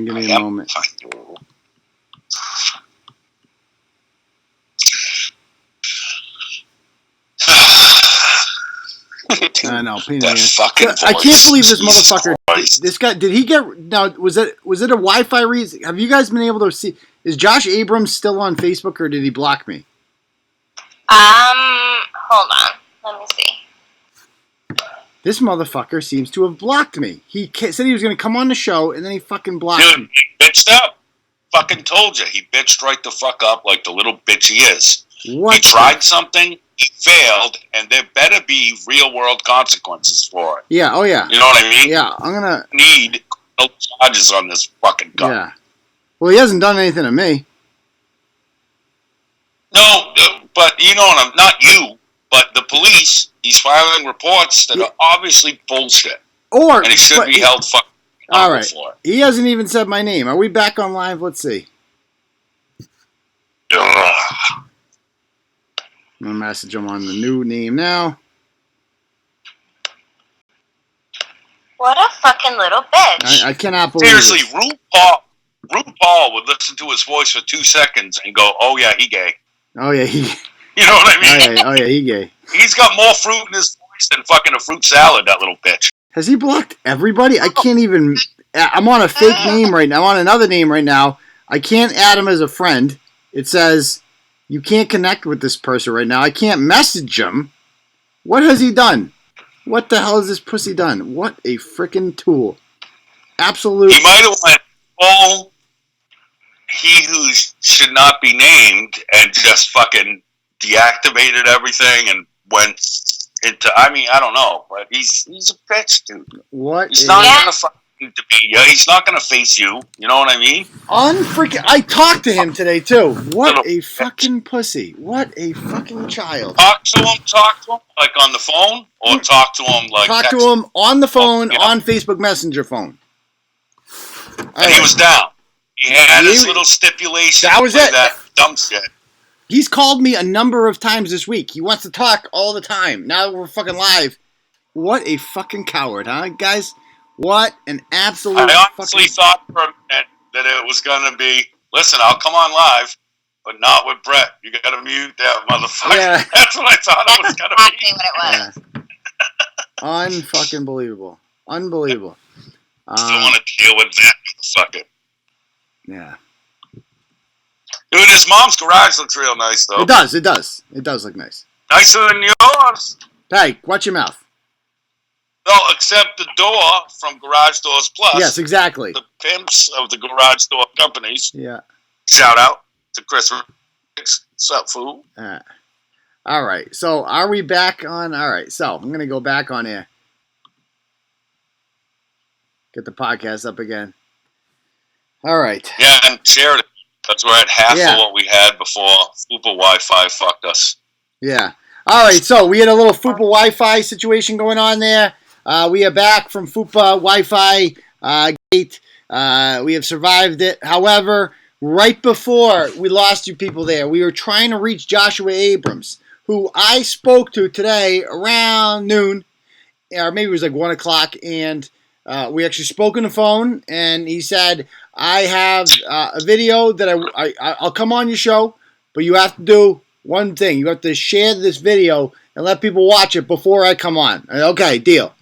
Give me a moment. I know. I can't believe this motherfucker. This guy. Did he get? Now, was it a Wi-Fi reason? Have you guys been able to see? Is Josh Abrams still on Facebook, or did he block me? Hold on. Let me see. This motherfucker seems to have blocked me. He said he was going to come on the show, and then he fucking blocked me. Dude, he bitched up. Fucking told you. He bitched right the fuck up like the little bitch he is. What? He tried something, he failed, and there better be real-world consequences for it. Yeah, oh yeah. You know what I mean? Yeah, I'm going to... Need no charges on this fucking guy. Yeah. Well, he hasn't done anything to me. No, but you know what I'm... Not you, but the police, he's filing reports that are obviously bullshit. And he should be held fucking accountable for it. He hasn't even said my name. Are we back on live? Let's see. Ugh. I'm going to message him on the new name now. What a fucking little bitch. I cannot believe Seriously, RuPaul would listen to his voice for 2 seconds and go, oh yeah, he gay. Oh yeah, he... You know what I mean? Oh yeah, he gay. He's got more fruit in his voice than fucking a fruit salad, that little bitch. Has he blocked everybody? I can't even... I'm on a fake name right now. I'm on another name right now. I can't add him as a friend. It says... You can't connect with this person right now. I can't message him. What has he done? What the hell has this pussy done? What a freaking tool. Absolute. He might have went full he who should not be named and just fucking deactivated everything and went into, I mean, I don't know, but he's a bitch, dude. What? He's not going to fucking debate you. He's not going to face you. You know what I mean? Unfreaking. I talked to him today, too. What a fucking pussy. What a fucking child. Talk to him, like on the phone, or talk to him like Talk to him on the phone, on Facebook Messenger phone. And he was down. He had his little stipulation. That was it. That dumb shit. He's called me a number of times this week. He wants to talk all the time. Now that we're fucking live. What a fucking coward, huh, guys? What an absolute I honestly thought for a minute that it was going to be, listen, I'll come on live, but not with Brett. You got to mute that motherfucker. Yeah. That's what I thought it was going to be. That's exactly what it was. Unfucking believable. Unbelievable. Don't want to deal with that motherfucker. Yeah. Dude, his mom's garage looks real nice, though. It does. It does look nice. Nicer than yours. Hey, watch your mouth. No, except the door from Garage Doors Plus. Yes, exactly. The pimps of the garage door companies. Yeah. Shout out to Chris. What's up, fool? All right. So, are we back on? All right. So, I'm going to go back on here. Get the podcast up again. All right. Yeah, and share it. That's we're at half of what we had before Fupa Wi-Fi fucked us. Yeah. All right. So, we had a little Fupa Wi-Fi situation going on there. We are back from Fupa Wi-Fi gate. We have survived it. However, right before we lost you people there, we were trying to reach Joshua Abrams, who I spoke to today around noon, or maybe it was like 1 o'clock, and we actually spoke on the phone, and he said, I have a video that I'll come on your show, but you have to do one thing. You have to share this video and let people watch it before I come on. Okay, deal.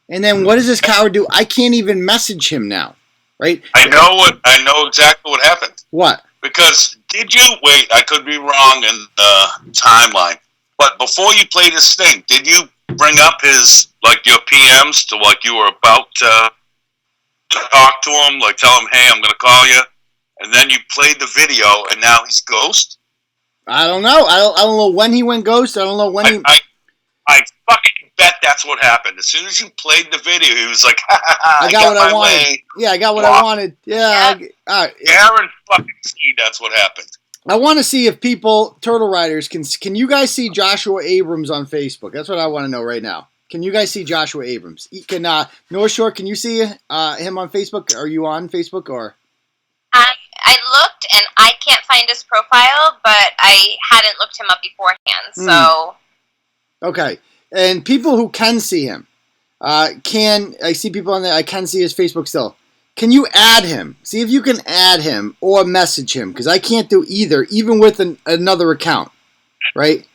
And then what does this coward do? I can't even message him now, right? I know exactly what happened. What? Because wait, I could be wrong in the timeline, but before you played this thing, did you bring up your PMs to you were about to talk to him, tell him, hey, I'm going to call you, and then you played the video, and now he's ghost? I don't know. I don't know when he went ghost. I don't know when I fucking bet that's what happened. As soon as you played the video, he was like, ha ha ha, I got what I wanted. Way. Yeah, I got what I wanted. Yeah. All right. Aaron fucking see that's what happened. I want to see if people, Turtle Riders, can you guys see Joshua Abrams on Facebook? That's what I want to know right now. Can you guys see Joshua Abrams? Can North Shore, can you see him on Facebook? Are you on Facebook or? I looked and I can't find his profile, but I hadn't looked him up beforehand, so. Okay. And people who can see him, I see people on there, I can see his Facebook still. Can you add him? See if you can add him or message him, because I can't do either, even with another account, right?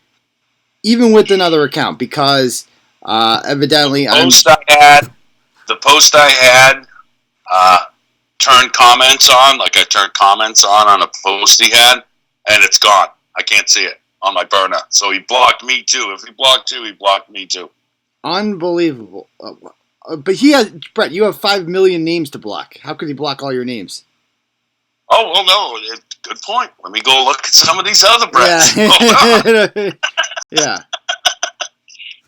Even with another account, because evidently the post I had turned comments on, like I turned comments on a post he had, and it's gone. I can't see it on my burner. So he blocked me too. If he blocked you, he blocked me too. Unbelievable. But he has, Brett, you have 5 million names to block. How could he block all your names? Oh, well, no. Good point. Let me go look at some of these other Bretts. Yeah. Yeah.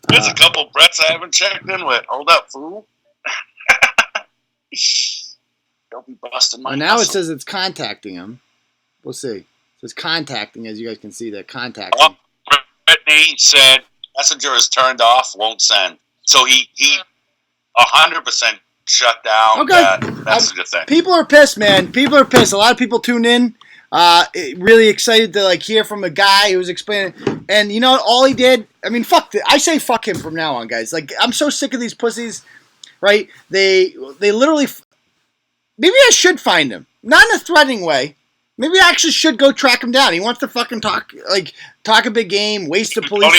There's a couple Bretts I haven't checked in with. Hold up, fool. Don't be busting my now muscle. it says it's contacting him. We'll see. It says contacting, as you guys can see, they're contacting. Oh, Brittany said messenger is turned off, won't send. So he 100% shut down that messenger thing. People are pissed, man. People are pissed. A lot of people tune in. Really excited to hear from a guy who's explaining. And you know what? All he did, I mean, I say fuck him from now on, guys. I'm so sick of these pussies, right? They literally. Maybe I should find him, not in a threatening way. Maybe I actually should go track him down. He wants to fucking talk a big game, waste the police.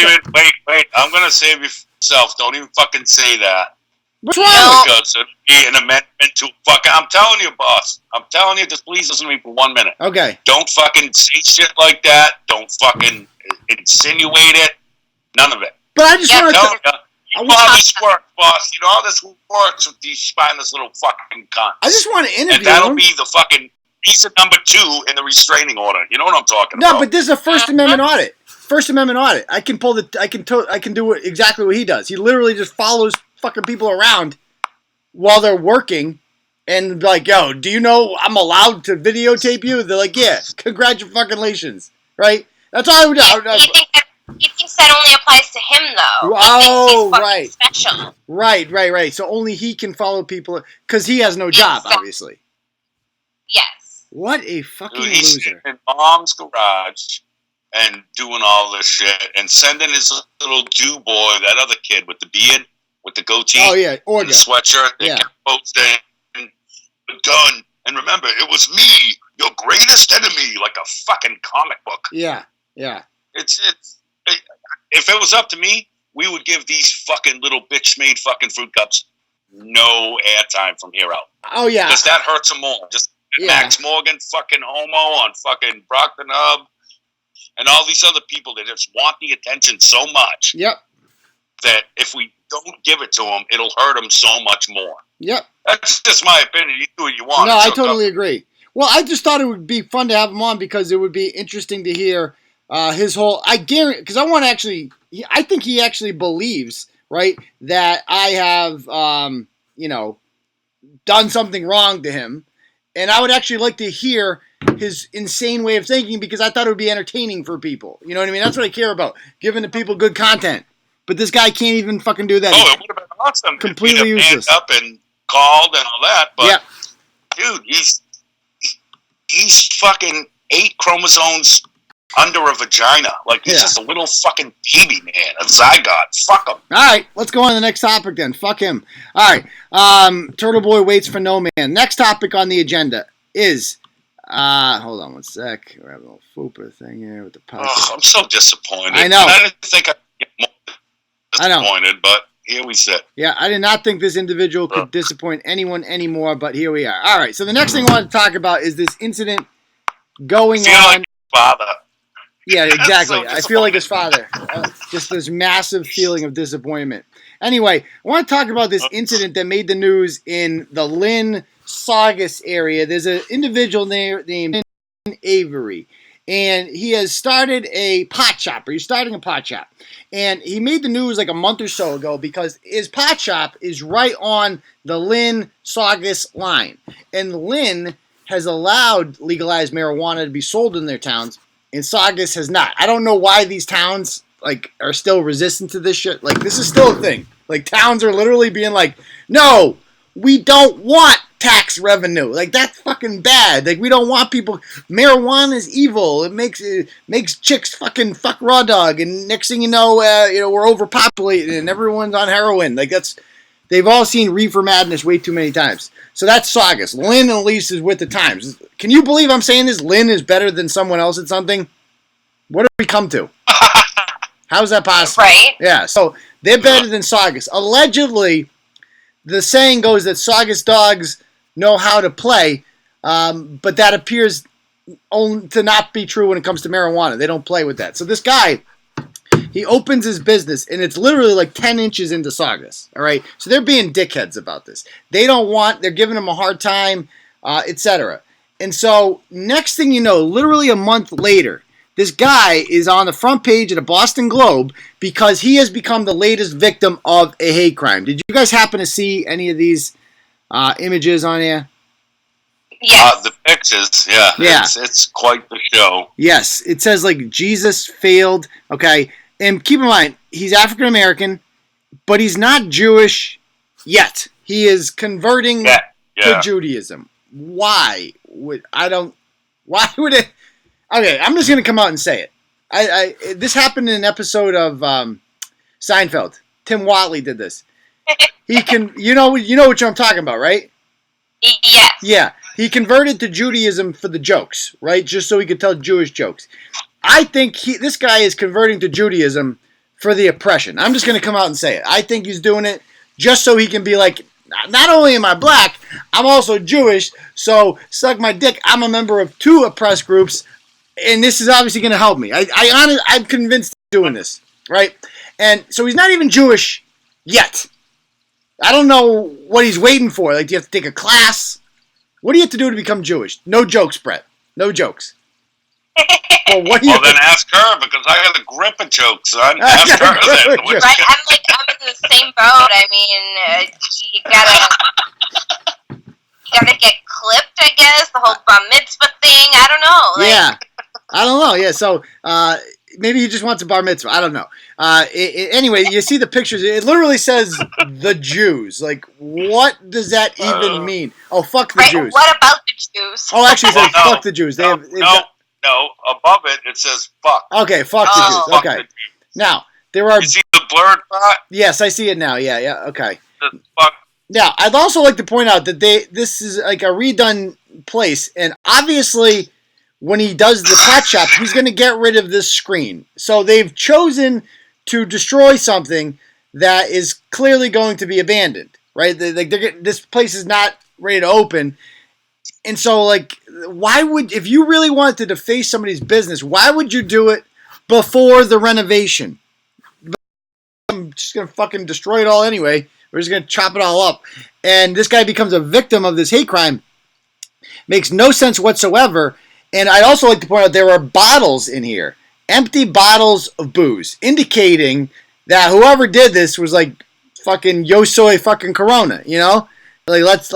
Wait. I'm gonna save yourself. Don't even fucking say that. What's wrong? Because it'd be an amendment to I'm telling you, boss. I'm telling you, just please listen to me for 1 minute. Okay. Don't fucking say shit like that. Don't fucking insinuate it. None of it. But I just want to. You know how this works, boss. You know how this works with these spineless little fucking cunts. I just want to interview and that'll him. be the fucking piece of number 2 in the restraining order. You know what I'm talking about? No, but this is a First Amendment audit. First Amendment audit. I can do exactly what he does. He literally just follows fucking people around while they're working and be like, yo, do you know I'm allowed to videotape you? They're like, yeah, congratulations, right? That's all I would do. He thinks that only applies to him, though. Oh, right. Special. Right. So only he can follow people because he has no job, obviously. Yes. What a fucking he's loser. in mom's garage and doing all this shit and sending his little boy, that other kid with the beard, with the goatee. Oh, yeah, Orga. The sweatshirt. They kept posting the gun. And remember, it was me, your greatest enemy, like a fucking comic book. Yeah. If it was up to me, we would give these fucking little bitch-made fucking fruit cups no airtime from here out. Oh, yeah. Because that hurts them more. Just Max Morgan fucking homo on fucking Brock the Nub and all these other people that just want the attention so much that if we don't give it to them, it'll hurt them so much more. Yep. That's just my opinion. You do what you want. No, I totally agree. Well, I just thought it would be fun to have him on because it would be interesting to hear his whole. I guarantee, because I want to actually. I think he actually believes, right, that I have, done something wrong to him, and I would actually like to hear his insane way of thinking because I thought it would be entertaining for people. You know what I mean? That's what I care about, giving the people good content. But this guy can't even fucking do that. Oh, it would have been awesome. Completely useless. Up and called and all that, but dude, he's fucking 8 chromosomes under a vagina. Like, he's just a little fucking baby, man. A zygote. Fuck him. All right, let's go on to the next topic then. Fuck him. All right, Turtleboy waits for no man. Next topic on the agenda is, hold on one sec. We're having a little FUPA thing here with the podcast. Oh, I'm so disappointed. I know. I didn't think I'd get more disappointed, but here we sit. Yeah, I did not think this individual could disappoint anyone anymore, but here we are. All right, so the next thing I want to talk about is this incident going on. Like father. Yeah, exactly. I feel like his father. Just this massive feeling of disappointment. Anyway, I want to talk about this incident that made the news in the Lynn Saugus area. There's an individual there named Avery, and he has started a pot shop, or he's starting a pot shop. And he made the news like a month or so ago because his pot shop is right on the Lynn Saugus line. And Lynn has allowed legalized marijuana to be sold in their towns, and Saugus has not. I don't know why these towns are still resistant to this shit. Like, this is still a thing. Like, towns are literally being like, no, we don't want tax revenue. Like, that's fucking bad. Like, we don't want people. Marijuana is evil. It makes chicks fucking fuck raw dog. And next thing you know, we're overpopulated and everyone's on heroin. Like, that's they've all seen Reefer Madness way too many times. So that's Saugus. Lynn at least is with the times. Can you believe I'm saying this? Lynn is better than someone else at something? What did we come to? How's that possible? Right. Yeah, so they're better than Saugus. Allegedly, the saying goes that Saugus dogs know how to play, but that appears to not be true when it comes to marijuana. They don't play with that. So this guy, he opens his business, and it's literally like 10 inches into Saugus, all right? So they're being dickheads about this. They're giving him a hard time, etc. And so next thing you know, literally a month later, this guy is on the front page of the Boston Globe because he has become the latest victim of a hate crime. Did you guys happen to see any of these images on here? Yes. The pictures, yeah. It's quite the show. Yes. It says, like, Jesus failed. Okay. And keep in mind, he's African American, but he's not Jewish yet. He is converting to Judaism. Why would it? Okay, I'm just gonna come out and say it. This happened in an episode of Seinfeld. Tim Watley did this. You know what I'm talking about, right? Yes. Yeah, he converted to Judaism for the jokes, right? Just so he could tell Jewish jokes. I think this guy is converting to Judaism for the oppression. I'm just gonna come out and say it. I think he's doing it just so he can be like, not only am I black, I'm also Jewish. So suck my dick. I'm a member of 2 oppressed groups. And this is obviously going to help me. I'm convinced he's doing this, right? And so he's not even Jewish yet. I don't know what he's waiting for. Like, do you have to take a class? What do you have to do to become Jewish? No jokes, Brett. No jokes. Then ask her, because I got a grip of jokes, son. Ask her then. Right? I'm in the same boat. I mean, you gotta get clipped, I guess. The whole bar mitzvah thing. I don't know. Yeah. I don't know. Yeah, so maybe he just wants a bar mitzvah. I don't know. Anyway, you see the pictures. It literally says the Jews. Like, what does that even mean? Oh, fuck the Jews. What about the Jews? Oh, actually, it says fuck the Jews. No, above it says fuck. Okay, fuck the Jews. Okay. Fuck. Now, there are... You see the blurred part? Yes, I see it now. Yeah, okay. Fuck. Now, I'd also like to point out that this is like a redone place, and obviously... when he does the pot shop, he's going to get rid of this screen. So they've chosen to destroy something that is clearly going to be abandoned, right? This place is not ready to open. And so, like, if you really wanted to deface somebody's business, why would you do it before the renovation? I'm just going to fucking destroy it all anyway. We're just going to chop it all up. And this guy becomes a victim of this hate crime. Makes no sense whatsoever. And I'd also like to point out there are bottles in here. Empty bottles of booze. Indicating that whoever did this was like fucking yo soy fucking Corona, you know? Like, let's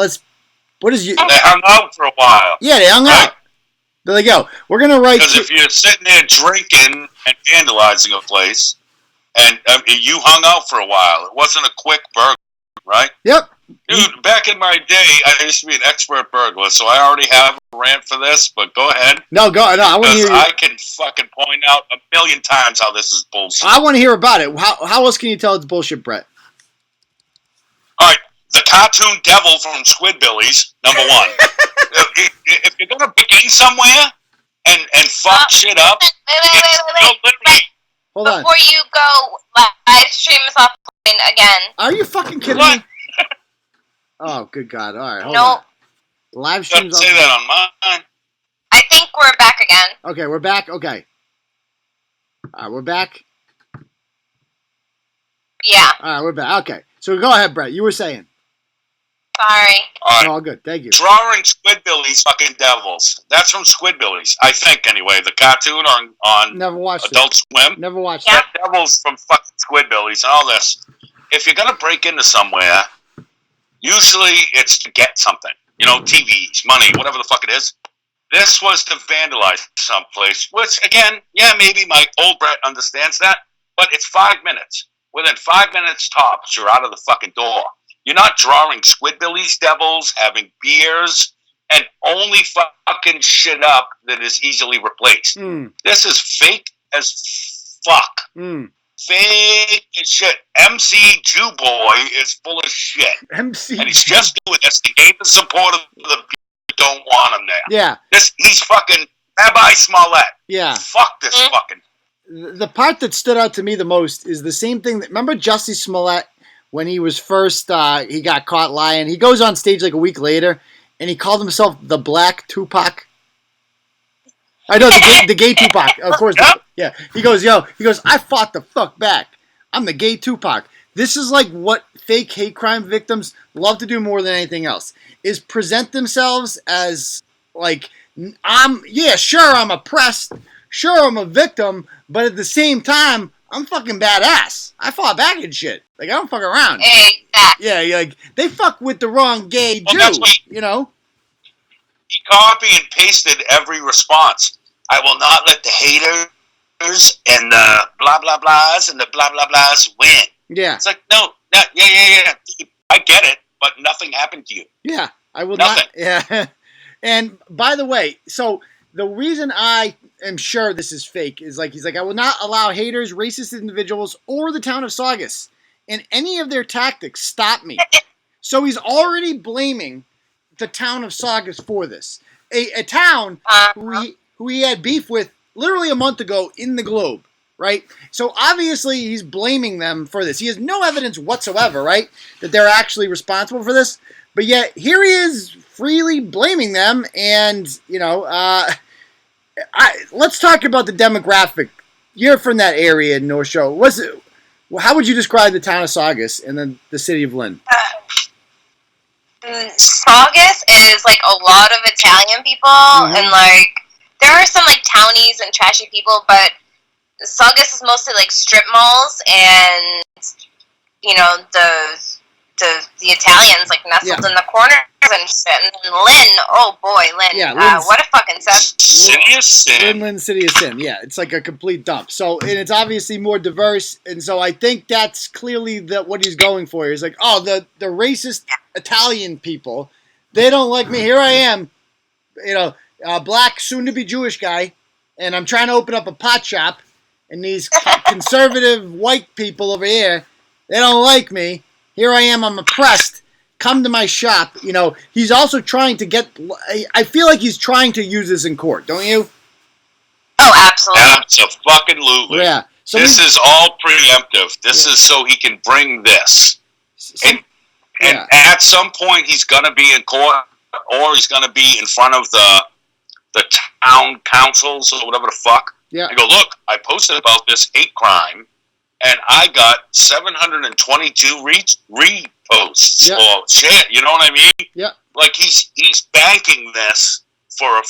what is you... They hung out for a while. Yeah, they hung out. They're like, yo, we're going to write... Because if you're sitting there drinking and vandalizing a place, and you hung out for a while, it wasn't a quick burger, right? Yep. Dude, back in my day, I used to be an expert burglar, so I already have a rant for this, but go ahead. No, I want to hear you. I can fucking point out a million times how this is bullshit. I want to hear about it. How else can you tell it's bullshit, Brett? All right, the cartoon devil from Squidbillies, number 1. If you're going to begin somewhere and fuck shit up... Wait. Hold on. Before you go, live stream is offline again. Are you fucking kidding me? Oh, good God. All right, hold on. Live streams. Don't say that on mine. I think we're back again. Okay, we're back. Okay. All right, we're back. Yeah. All right, we're back. Okay. So go ahead, Brett. You were saying. Sorry. All right. All good. Thank you. Drawing Squidbillies fucking devils. That's from Squidbillies, I think, anyway. The cartoon on Never watched Adult Swim. Never watched that. Devils from fucking Squidbillies and all this. If you're going to break into somewhere, usually it's to get something. You know, TVs, money, whatever the fuck it is. This was to vandalize someplace, which, again, yeah, maybe my old Brett understands that, but it's 5 minutes. Within 5 minutes tops, you're out of the fucking door. You're not drawing Squidbillies devils, having beers, and only fucking shit up that is easily replaced. This is fake as fuck. Fake as shit. MC Jew Boy is full of shit. MC. And he's just doing this to gain the support of the people who don't want him there. Yeah. He's fucking Rabbi Smollett. Yeah. Fuck this fucking. The part that stood out to me the most is the same thing that, remember Jussie Smollett when he was first, he got caught lying. He goes on stage like a week later and he called himself the Black Tupac. I know, the gay Tupac, of course. Yeah. He goes, I fought the fuck back. I'm the gay Tupac. This is like what fake hate crime victims love to do more than anything else, is present themselves as like, I'm oppressed. Sure, I'm a victim, but at the same time, I'm fucking badass. I fought back and shit. Like, I don't fuck around. Exactly. Yeah, like, they fuck with the wrong gay Jew, you know? He copy and pasted every response. I will not let the haters and the blah blah blahs and the blah blah blahs win. Yeah. It's like, no, yeah. I get it, but nothing happened to you. Yeah, I will Nothing. not. Yeah. And by the way, so the reason I am sure this is fake is like, he's like, I will not allow haters, racist individuals, or the town of Saugus and any of their tactics stop me. So he's already blaming the town of Saugus for this. A town who he had beef with literally a month ago in the Globe, right? So obviously he's blaming them for this. He has no evidence whatsoever, right, that they're actually responsible for this. But yet here he is freely blaming them. And, you know, let's talk about the demographic. You're from that area in North Shore. How would you describe the town of Saugus and then the city of Lynn? Saugus is like a lot of Italian people, and like there are some like townies and trashy people, but Saugus is mostly like strip malls and, you know, the Italians like nestled in the corners and shit. And then Lynn, oh boy, Lynn, Yeah, what a fucking City of Sin. Lynn City of Sin. Yeah, it's like a complete dump. So, and it's obviously more diverse, and so I think that's clearly what he's going for. He's like, oh, the racist Italian people, they don't like me. Here I am, you know, black, soon-to-be Jewish guy, and I'm trying to open up a pot shop, and these conservative white people over here, they don't like me. Here I am, I'm oppressed. Come to my shop. You know, he's also trying to get, I feel like he's trying to use this in court, don't you? Oh, absolutely. Absolutely. Yeah. So this is all preemptive. This is so he can bring this. And at some point he's going to be in court, or he's going to be in front of the town councils or whatever the fuck. Yeah. I go, look, I posted about this hate crime, and I got 722 reposts or shit. You know what I mean? Yeah. Like he's banking this for a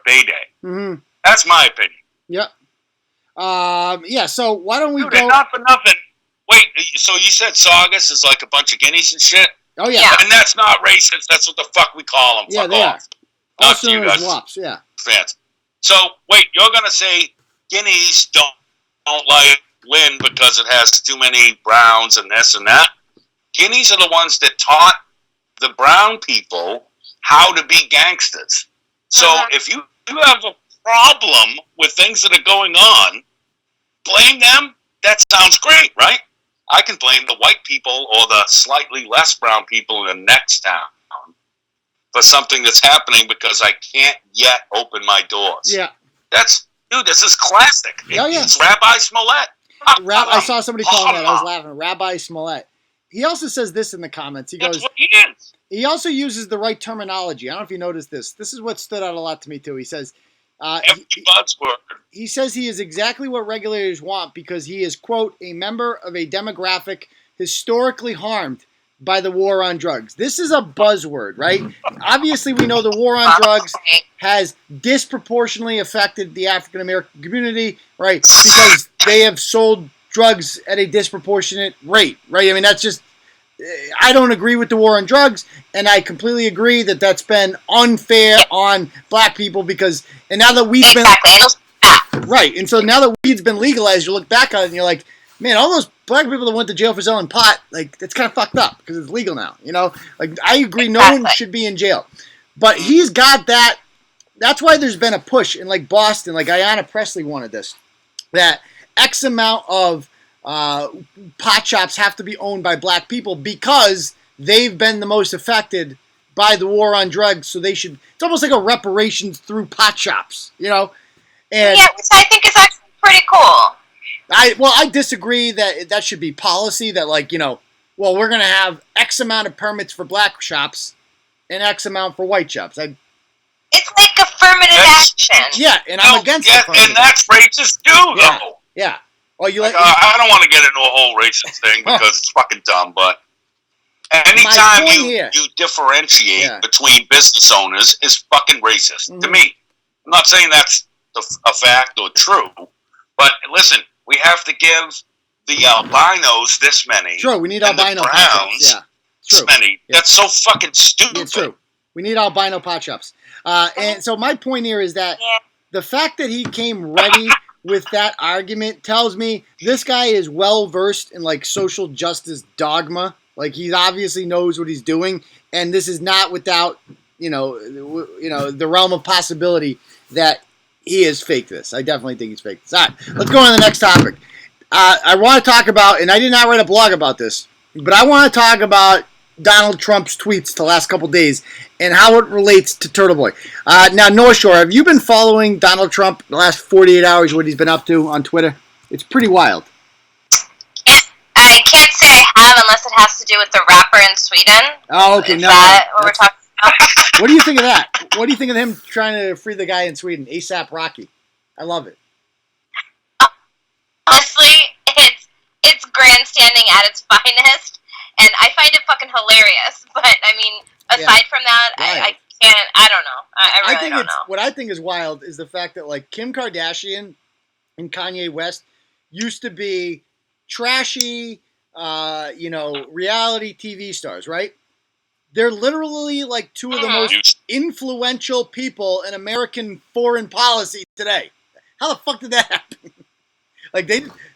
payday. Mm-hmm. That's my opinion. Yeah. Yeah. So why don't we Dude, go? not for nothing. Wait. So you said Saugus is like a bunch of guineas and shit? Oh yeah. And that's not racist. That's what the fuck we call them. Yeah, fuck they off. are. Not Also you known as guys. WAPs. Yeah. Fans. So wait, you're gonna say guineas don't like Lynn because it has too many browns and this and that? Guineas are the ones that taught the brown people how to be gangsters. So if you have a problem with things that are going on, blame them. That sounds great, right? I can blame the white people or the slightly less brown people in the next town for something that's happening because I can't yet open my doors. Yeah. This is classic. Oh, yeah. It's Rabbi Smollett. I saw somebody calling that. I was laughing. Rabbi Smollett. He also says this in the comments. He goes, That's what he is. he also uses the right terminology. I don't know if you noticed this. This is what stood out a lot to me, too. He says, Every buzzword. he says he is exactly what regulators want because he is, quote, a member of a demographic historically harmed by the war on drugs. This is a buzzword, right? Obviously, we know the war on drugs has disproportionately affected the African American community, right? Because they have sold drugs at a disproportionate rate, right? I mean, that's just, I don't agree with the war on drugs, and I completely agree that that's been unfair on black people because, and now that weed's been, right, and so now that weed's been legalized, you look back on it and you're like, man, all those black people that went to jail for selling pot, like, it's kind of fucked up because it's legal now, you know? Like, I agree, no one should be in jail. But he's got that, that's why there's been a push in, like, Boston, like, Ayanna Pressley wanted this, that X amount of pot shops have to be owned by black people because they've been the most affected by the war on drugs. So they should. It's almost like a reparations through pot shops, you know. And yeah, which I think is actually pretty cool. I disagree that should be policy that, like, you know, well, we're going to have X amount of permits for black shops and X amount for white shops. It's like affirmative action. Yeah, and I'm against it. And that's racist too, though. Yeah. Well, you like I don't want to get into a whole racist thing because it's fucking dumb, but anytime you differentiate between business owners is fucking racist to me. I'm not saying that's a fact or true, but listen, we have to give the albinos this many. True, we need albino pot shops. Yeah, true. This many. Yeah. That's so fucking stupid. It's true. We need albino pot shops. And so my point here is that the fact that he came ready with that argument tells me this guy is well versed in like social justice dogma. Like he obviously knows what he's doing, and this is not without the realm of possibility that he has faked this. I definitely think he's faked this. All right, let's go on to the next topic. I want to talk about, and I did not write a blog about this, but I want to talk about Donald Trump's tweets the last couple days and how it relates to Turtleboy. Now, North Shore, have you been following Donald Trump the last 48 hours, what he's been up to on Twitter? It's pretty wild. I can't say I have unless it has to do with the rapper in Sweden. Oh, okay. Is that what we're talking about? What do you think of that? What do you think of him trying to free the guy in Sweden, ASAP Rocky? I love it. Honestly, it's grandstanding at its finest, and I find it fucking hilarious. But I mean, aside from that, I can't. I don't know. I really don't know. What I think is wild is the fact that like Kim Kardashian and Kanye West used to be trashy, reality TV stars, right? They're literally like two of the most influential people in American foreign policy today. How the fuck did that happen? Like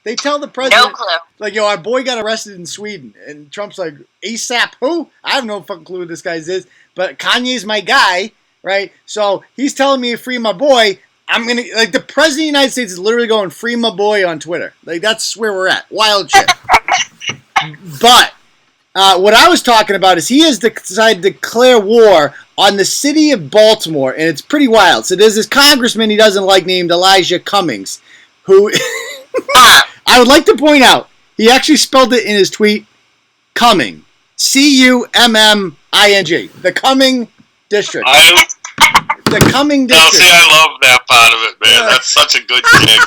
they tell the president, no clue. Like, yo, our boy got arrested in Sweden, and Trump's like, ASAP who? I have no fucking clue who this guy is, but Kanye's my guy, right? So he's telling me to free my boy. I'm gonna like the president of the United States is literally going free my boy on Twitter. Like that's where we're at. Wild shit. But what I was talking about is he has decided to declare war on the city of Baltimore, and it's pretty wild. So there's this congressman he doesn't like named Elijah Cummings, who I would like to point out, he actually spelled it in his tweet, Cumming. Cumming. The Cumming District. The Cumming District. See, I love that part of it, man. That's such a good gig.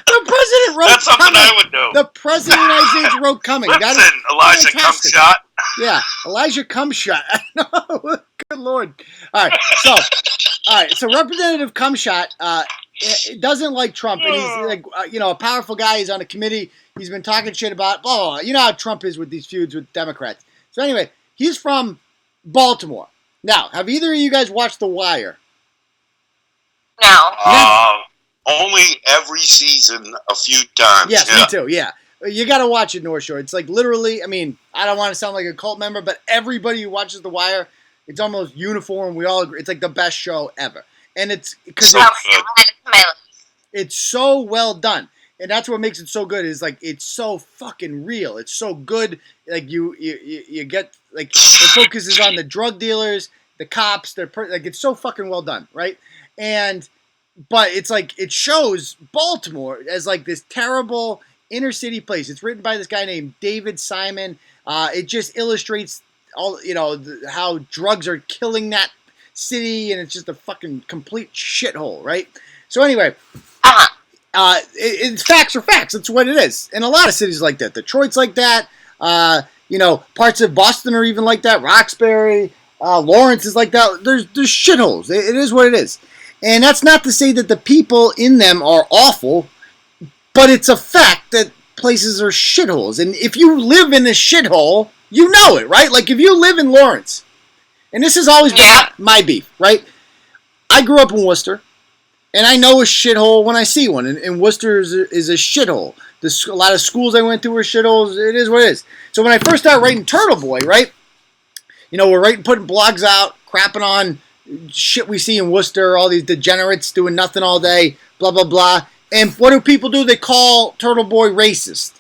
The president wrote That's something Cumming. I would do. The president of the United States wrote Cumming. Listen, Elijah Cumshot. Yeah, Elijah Cumshot. Good Lord. All right, so Representative Cumshot doesn't like Trump, and he's like, a powerful guy. He's on a committee. He's been talking shit about blah, blah, blah. You know how Trump is with these feuds with Democrats. So anyway, he's from Baltimore. Now, have either of you guys watched The Wire? No. Only every season a few times. Yes, me too, yeah. You got to watch it, North Shore. It's like literally, I mean, I don't want to sound like a cult member, but everybody who watches The Wire, it's almost uniform. We all agree. It's like the best show ever. And it's because it's so well done. And that's what makes it so good is like it's so fucking real. It's so good. Like you get like it focuses on the drug dealers, the cops. Like it's so fucking well done, right? But it's like it shows Baltimore as like this terrible inner city place. It's written by this guy named David Simon. It just illustrates all how drugs are killing that city, and it's just a fucking complete shithole, right? So anyway. It's facts are facts. That's what it is. And a lot of cities like that. Detroit's like that. Parts of Boston are even like that. Roxbury, Lawrence is like that. There's shitholes. It is what it is. And that's not to say that the people in them are awful, but it's a fact that places are shitholes. And if you live in a shithole, you know it, right? Like if you live in Lawrence, and this has always been my beef, right? I grew up in Worcester. And I know a shithole when I see one. And Worcester is a shithole. A lot of schools I went to were shitholes. It is what it is. So when I first started writing Turtleboy, right? We're putting blogs out, crapping on shit we see in Worcester, all these degenerates doing nothing all day, blah, blah, blah. And what do people do? They call Turtleboy racist.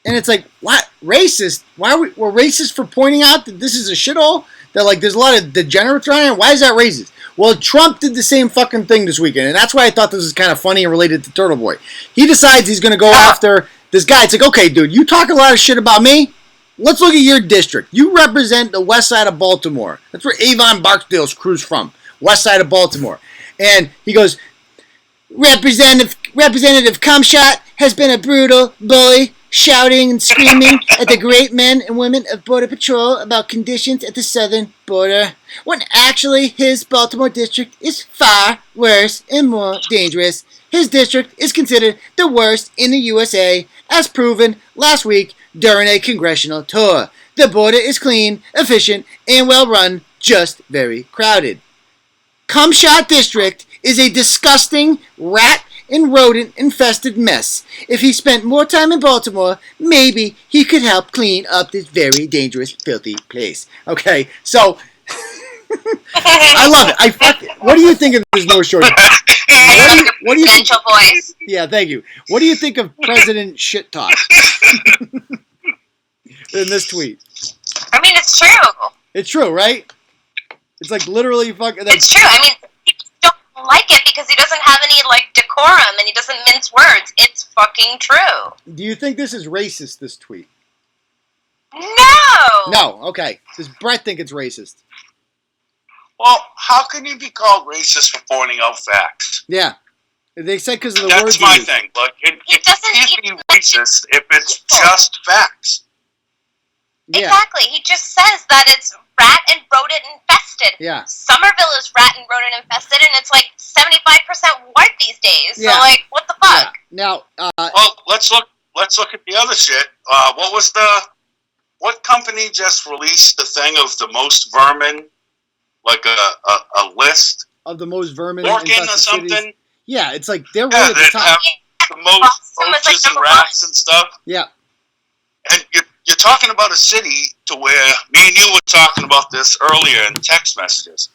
And it's like, what? Racist? Why we're racist for pointing out that this is a shithole? That, like, there's a lot of degenerates around here? Why is that racist? Well, Trump did the same fucking thing this weekend, and that's why I thought this was kind of funny and related to Turtleboy. He decides he's going to go after this guy. It's like, okay, dude, you talk a lot of shit about me. Let's look at your district. You represent the west side of Baltimore. That's where Avon Barksdale's crew's from, west side of Baltimore. And he goes, Representative Cumshot has been a brutal bully, shouting and screaming at the great men and women of Border Patrol about conditions at the southern border, when actually his Baltimore district is far worse and more dangerous. His district is considered the worst in the USA, as proven last week during a congressional tour. The border is clean, efficient, and well run, just very crowded. Cumshot District is a disgusting rat and rodent-infested mess. If he spent more time in Baltimore, maybe he could help clean up this very dangerous, filthy place. Okay, so I love it. What do you think of this North Shore? What do you think? Voice. Yeah, thank you. What do you think of President Shit Talk in this tweet? I mean, it's true. It's true, right? It's like literally fucking. It's true. I mean, people don't like it because he doesn't have any like decorum and he doesn't mince words. It's fucking true. Do you think this is racist? This tweet? No. No. Okay. Does Brett think it's racist? Well, how can you be called racist for pointing out facts? Yeah. They said because of the That's words. That's my thing. Like, it can't be racist if it's just facts. Yeah. Exactly. He just says that it's rat and rodent infested. Yeah. Somerville is rat and rodent infested, and it's like 75% white these days. Yeah. So, like, what the fuck? Yeah. Now, well, let's look at the other shit. What company just released the thing of the most vermin? Like a list of the most vermin Oregon or something. Cities. Yeah, it's like they're right at the top. The most roaches and rats and stuff. Yeah. And you're talking about a city to where me and you were talking about this earlier in text messages.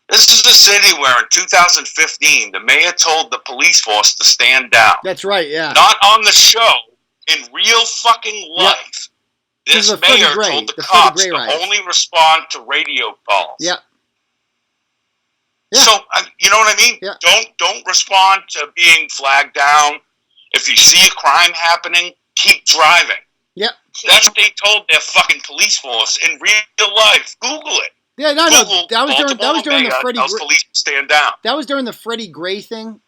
This is a city where in 2015 the mayor told the police force to stand down. That's right. Yeah. Not on the show, in real fucking life. Yep. This mayor told the cops to only respond to radio calls. Yeah. So you know what I mean? Yeah. Don't respond to being flagged down. If you see a crime happening, keep driving. Yep. That's what they told their fucking police force in real life. Google it. Yeah, no, that was during the Freddie Gray. Police stand down. That was during the Freddie Gray thing,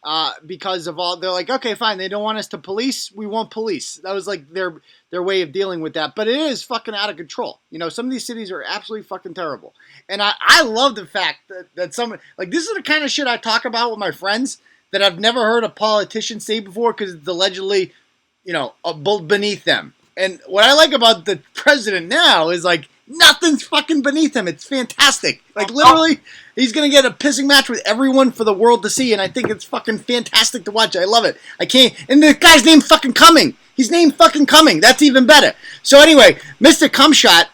because of all. They're like, okay, fine, they don't want us to police. We won't police. That was like their way of dealing with that. But it is fucking out of control. You know, some of these cities are absolutely fucking terrible. And I love the fact that some like this is the kind of shit I talk about with my friends that I've never heard a politician say before because it's allegedly, you know, beneath them. And what I like about the president now is like. Nothing's fucking beneath him. It's fantastic. Like, literally, he's going to get a pissing match with everyone for the world to see, and I think it's fucking fantastic to watch. I love it. I can't... And the guy's named fucking Cumming. He's named fucking Cumming. That's even better. So anyway, Mr. Cumshot,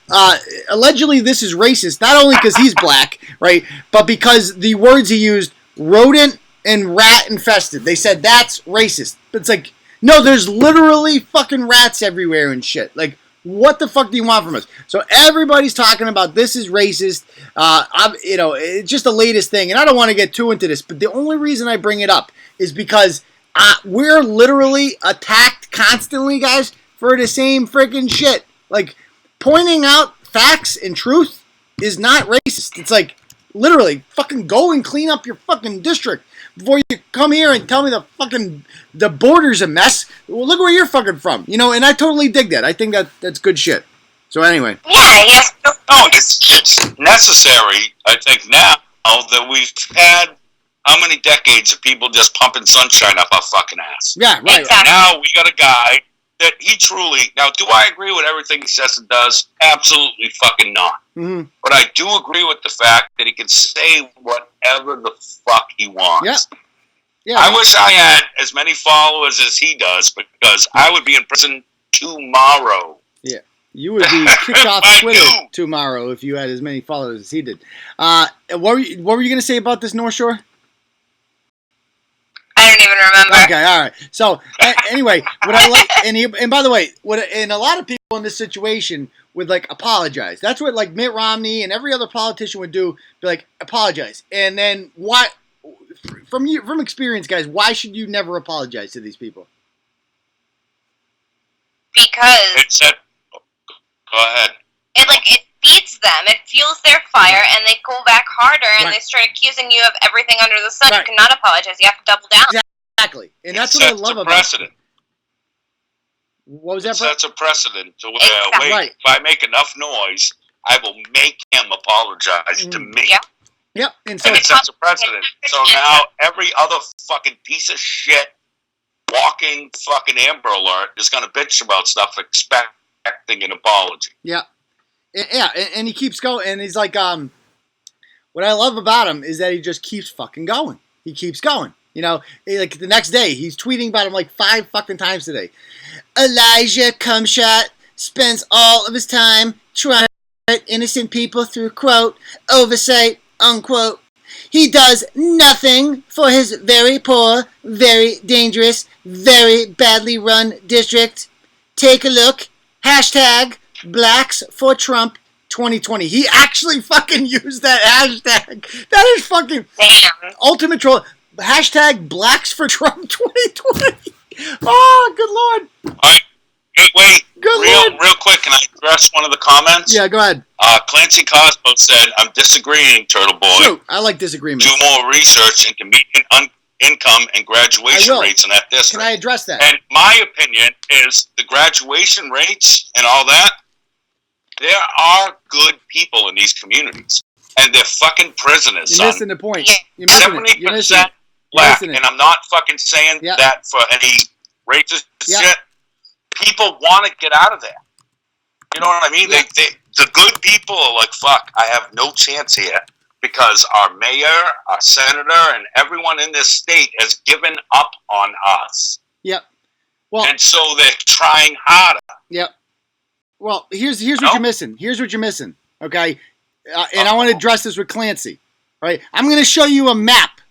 allegedly this is racist, not only because he's black, right, but because the words he used, rodent and rat infested. They said that's racist. But it's like, no, there's literally fucking rats everywhere and shit. Like, what the fuck do you want from us? So everybody's talking about this is racist. It's just the latest thing. And I don't want to get too into this, but the only reason I bring it up is because we're literally attacked constantly, guys, for the same freaking shit. Like, pointing out facts and truth is not racist. It's like, literally, fucking go and clean up your fucking district before you come here and tell me the border's a mess. Well, look where you're fucking from, you know. And I totally dig that. I think that's good shit. So anyway, yeah, yes. No, it's necessary. I think now that we've had how many decades of people just pumping sunshine up our fucking ass. Yeah, right. Exactly. Now we got a guy that he truly. Now, do I agree with everything he says and does? Absolutely fucking not. Mm-hmm. But I do agree with the fact that he can say whatever the fuck he wants. Yeah. Yeah. I wish I had as many followers as he does because I would be in prison tomorrow. Yeah. You would be kicked off Twitter tomorrow if you had as many followers as he did. What were you going to say about this North Shore? I don't even even remember. Okay, all right. So anyway, what I like, and by the way, and a lot of people in this situation would like apologize. That's what like Mitt Romney and every other politician would do. Be like apologize, and then why? From experience, guys, why should you never apologize to these people? Because go ahead. It feeds them. It fuels their fire, and they go back harder, and they start accusing you of everything under the sun. Right. You cannot apologize. You have to double down. Exactly, and that's what I love about precedent. What was that? It sets a precedent to where, wait, if I make enough noise, I will make him apologize to me. Yep. And it sets a precedent. So now every other fucking piece of shit walking fucking Amber Alert is going to bitch about stuff expecting an apology. Yeah. Yeah, and he keeps going, and he's like, what I love about him is that he just keeps fucking going. He keeps going. You know, like the next day, he's tweeting about him like 5 fucking times today. Elijah Cumshot spends all of his time trying to hurt innocent people through, quote, oversight, unquote. He does nothing for his very poor, very dangerous, very badly run district. Take a look. Hashtag Blacks for Trump 2020. He actually fucking used that hashtag. That is fucking ultimate troll. Hashtag Blacks for Trump 2020. Oh, good lord. All right. Hey, wait. Real quick, can I address one of the comments? Yeah, go ahead. Clancy Cosmo said, I'm disagreeing, Turtleboy. Shoot, I like disagreement. Do more research into median income and graduation rates in that district. Can I address that? And my opinion is the graduation rates and all that, there are good people in these communities. And they're fucking prisoners, You're missing the point. You're missing 70% it. You're missing it. black. And I'm not fucking saying that for any racist shit. People want to get out of there. You know what I mean? The good people are like, fuck, I have no chance here because our mayor, our senator, and everyone in this state has given up on us. Yep. Well, and so they're trying harder. Yep. Well, here's what you're missing. Here's what you're missing. Okay, and I want to address this with Clancy. All right, I'm going to show you a map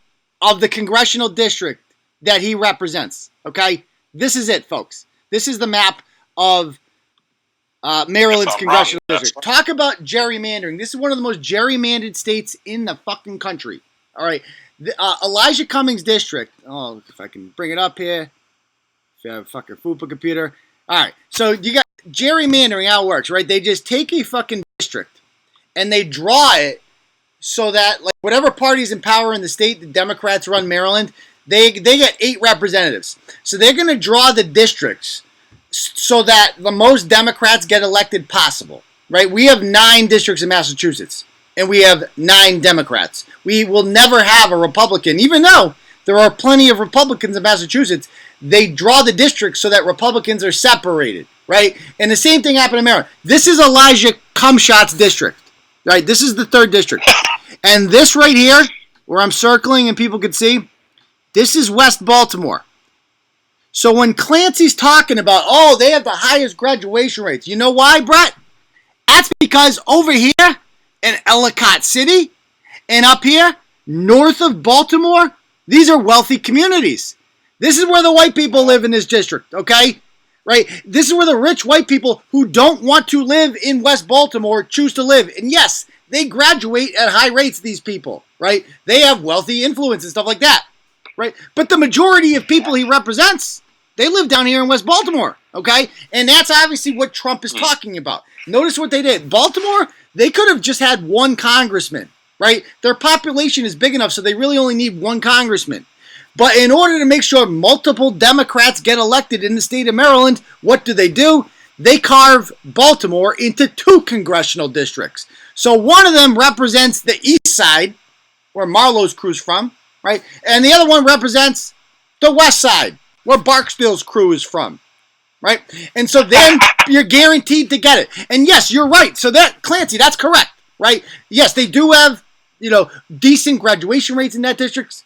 of the congressional district that he represents. Okay, this is it, folks. This is the map of Maryland's congressional district. Talk about gerrymandering. This is one of the most gerrymandered states in the fucking country. All right, Elijah Cummings' district. Oh, if I can bring it up here. If you have a fucking FUPA computer. All right, so you got gerrymandering, how it works, right? They just take a fucking district and they draw it so that, like, whatever party's in power in the state, the Democrats run Maryland, they get 8 representatives. So they're going to draw the districts so that the most Democrats get elected possible, right? We have 9 districts in Massachusetts, and we have 9 Democrats. We will never have a Republican, even though there are plenty of Republicans in Massachusetts. They draw the districts so that Republicans are separated, right? And the same thing happened in Maryland. This is Elijah Cumshot's district, right? This is the 3rd district. And this right here, where I'm circling and people can see, this is West Baltimore. So when Clancy's talking about, oh, they have the highest graduation rates, you know why, Brett? That's because over here in Ellicott City and up here, north of Baltimore, these are wealthy communities. This is where the white people live in this district, okay? Right? This is where the rich white people who don't want to live in West Baltimore choose to live. And yes, they graduate at high rates, these people, right? They have wealthy influence and stuff like that, right? But the majority of people he represents, they live down here in West Baltimore, okay? And that's obviously what Trump is talking about. Notice what they did. Baltimore, they could have just had 1 congressman, right? Their population is big enough, so they really only need 1 congressman. But in order to make sure multiple Democrats get elected in the state of Maryland, what do? They carve Baltimore into 2 congressional districts. So one of them represents the east side, where Marlowe's crew's from, right? And the other one represents the west side, where Barksdale's crew is from, right? And so then you're guaranteed to get it. And yes, you're right. So that, Clancy, that's correct, right? Yes, they do have, decent graduation rates in that district.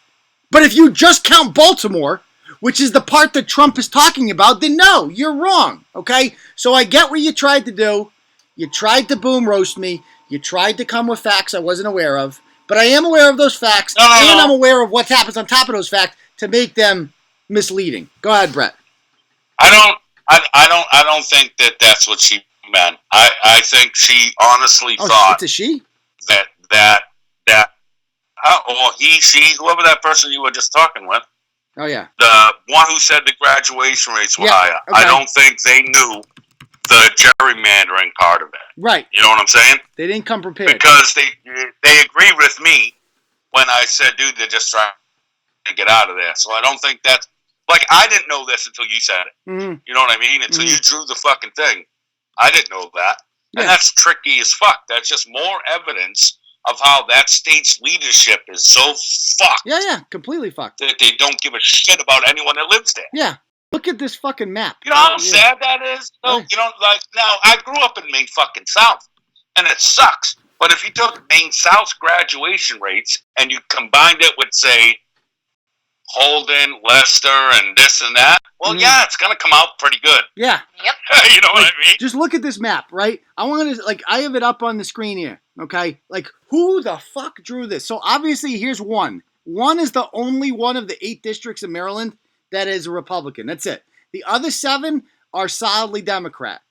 But if you just count Baltimore, which is the part that Trump is talking about, then no, you're wrong, okay? So I get what you tried to do. You tried to boom roast me. You tried to come with facts I wasn't aware of. But I am aware of those facts, and I'm aware of what happens on top of those facts to make them misleading. Go ahead, Brett. I don't think that that's what she meant. I think she honestly thought it's a she that or he, she, whoever that person you were just talking with. Oh yeah, the one who said the graduation rates were higher. Okay. I don't think they knew the gerrymandering part of it. Right. You know what I'm saying? They didn't come prepared because they agree with me when I said, dude, they're just trying to get out of there. So I don't think that's like I didn't know this until you said it. Mm-hmm. You know what I mean? Until you drew the fucking thing, I didn't know that, Yeah. and that's tricky as fuck. That's just more evidence of how that state's leadership is so fucked. Yeah, completely fucked. That they don't give a shit about anyone that lives there. Yeah, look at this fucking map. You know how sad that is? No, Right. you know, like, now, I grew up in Maine fucking South, and it sucks. But if you took Maine South's graduation rates and you combined it with, say, Holden, Leicester, and this and that, well, yeah, it's going to come out pretty good. Yeah. Yep. You know what I mean? Just look at this map, right? I want to, like, I have it up on the screen here, okay? Like, who the fuck drew this? So, obviously, here's one. One is the only one of the 8 districts in Maryland that is a Republican. That's it. The other 7 are solidly Democrat.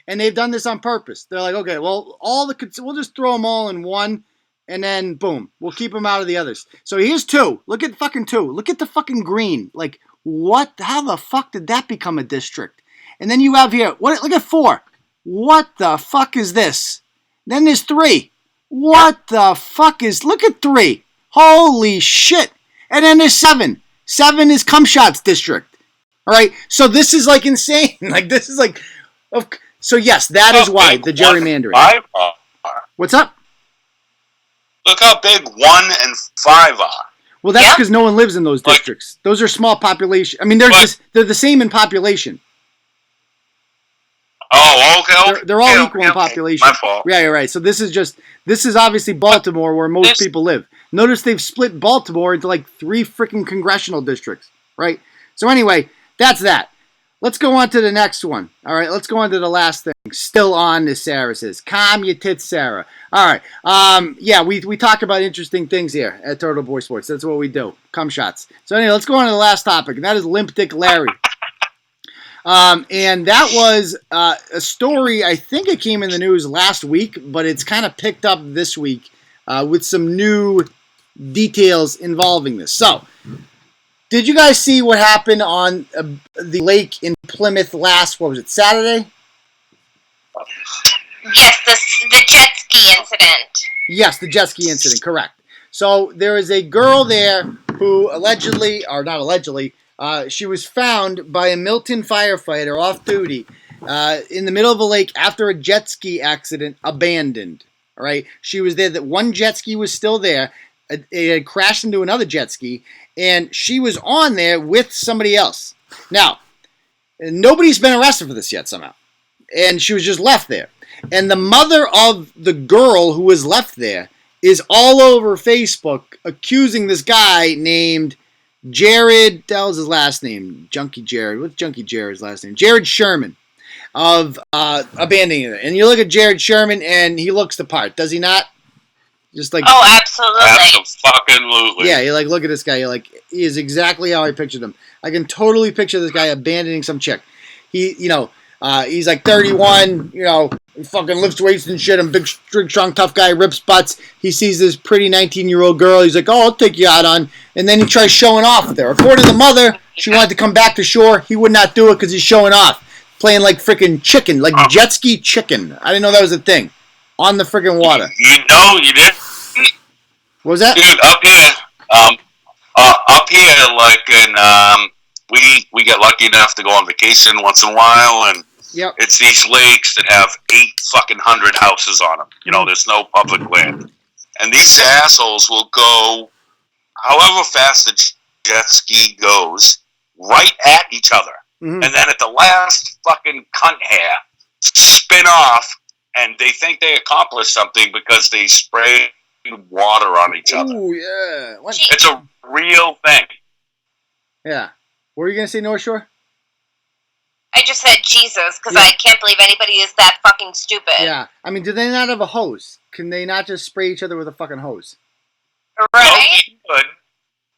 And they've done this on purpose. They're like, okay, well, we'll just throw them all in one, and then, boom, we'll keep them out of the others. So, here's 2. Look at fucking 2. Look at the fucking green. Like, what? How the fuck did that become a district? And then you have here, look at 4. What the fuck is this? Then there's 3. What the fuck look at 3. Holy shit. And then there's 7. 7 is Cumshot's district. All right. So this is like insane. Like this is like, so yes, that is why the gerrymandering. 5 are. What's up? Look how big 1 and 5 are. Well, that's because no one lives in those districts. Those are small population. I mean, they're the same in population. Oh, okay. They're all equal in population. My fault. Yeah, you're right. So this is obviously Baltimore where most people live. Notice they've split Baltimore into like 3 freaking congressional districts, right? So anyway, that's that. Let's go on to the next one. All right, let's go on to the last thing. Still on this, Sarah says. Calm your tits, Sarah. All right. Yeah, we talk about interesting things here at Turtleboy Sports. That's what we do. Cum shots. So anyway, let's go on to the last topic, and that is Limp Dick Larry. And that was a story, I think it came in the news last week, but it's kind of picked up this week with some new details involving this. So, did you guys see what happened on the lake in Plymouth Saturday? Yes, the jet ski incident. Yes, the jet ski incident, correct. So, there is a girl there who she was found by a Milton firefighter off duty in the middle of a lake after a jet ski accident, abandoned. All right, she was there. That one jet ski was still there. It had crashed into another jet ski, and she was on there with somebody else. Now, nobody's been arrested for this yet somehow, and she was just left there. And the mother of the girl who was left there is all over Facebook accusing this guy named Jared, that was his last name, Junkie Jared. What's Junkie Jared's last name? Jared Sherman, of abandoning it. And you look at Jared Sherman, and he looks the part, does he not? Just like, oh, absolutely. Absolutely. Yeah, you like look at this guy. You're like, he is exactly how I pictured him. I can totally picture this guy abandoning some chick. He's like 31. He fucking lifts weights and shit. I'm big, strong, tough guy. Rips butts. He sees this pretty 19-year-old girl. He's like, oh, I'll take you out on. And then he tries showing off with her. According to the mother, she wanted to come back to shore. He would not do it because he's showing off, playing like freaking chicken, like jet ski chicken. I didn't know that was a thing on the freaking water. You did. What was that? Dude, up here, like we get lucky enough to go on vacation once in a while, and it's these lakes that have 800 houses on them. There's no public land, and these assholes will go however fast the jet ski goes right at each other, and then at the last fucking cunt hair spin off, and they think they accomplished something because they spray water on each other. Ooh, yeah. What? It's a real thing. Yeah. What were you going to say, North Shore? I just said Jesus, because I can't believe anybody is that fucking stupid. Yeah. I mean, do they not have a hose? Can they not just spray each other with a fucking hose? Right? Oh,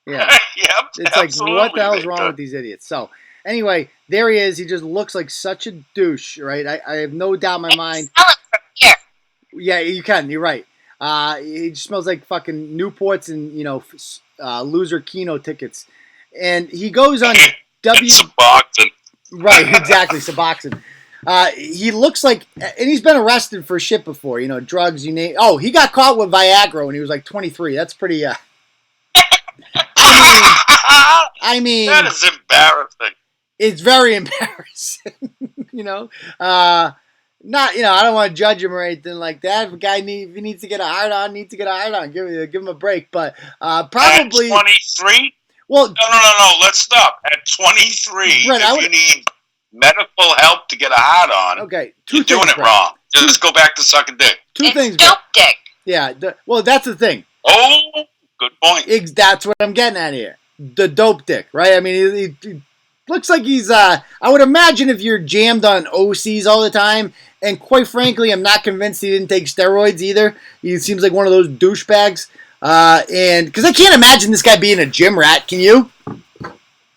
Yeah. Yep. It's like, what the hell is wrong with these idiots? So, anyway, there he is. He just looks like such a douche, right? I have no doubt in my mind. Smell it from here. Yeah, you can. You're right. He just smells like fucking Newports and, loser Keno tickets. And he goes on Suboxone. Right, exactly, Suboxone. He looks like, and he's been arrested for shit before, drugs, you name. Oh, he got caught with Viagra when he was like 23. That's pretty, I mean, that is embarrassing. It's very embarrassing, Not, I don't want to judge him or anything like that. If a guy if he needs to get a hard on, Give him a break. But probably at 23. Well, no. Let's stop at 23. Brett, if you need medical help to get a hard on, okay, you're doing it wrong. Just go back to sucking dick. It's things. Dope dick. Yeah. Well, that's the thing. Oh, good point. That's what I'm getting at here. The dope dick, right? I mean, he looks like he's. I would imagine if you're jammed on OCs all the time, and quite frankly, I'm not convinced he didn't take steroids either. He seems like one of those douchebags. And because I can't imagine this guy being a gym rat. Can you?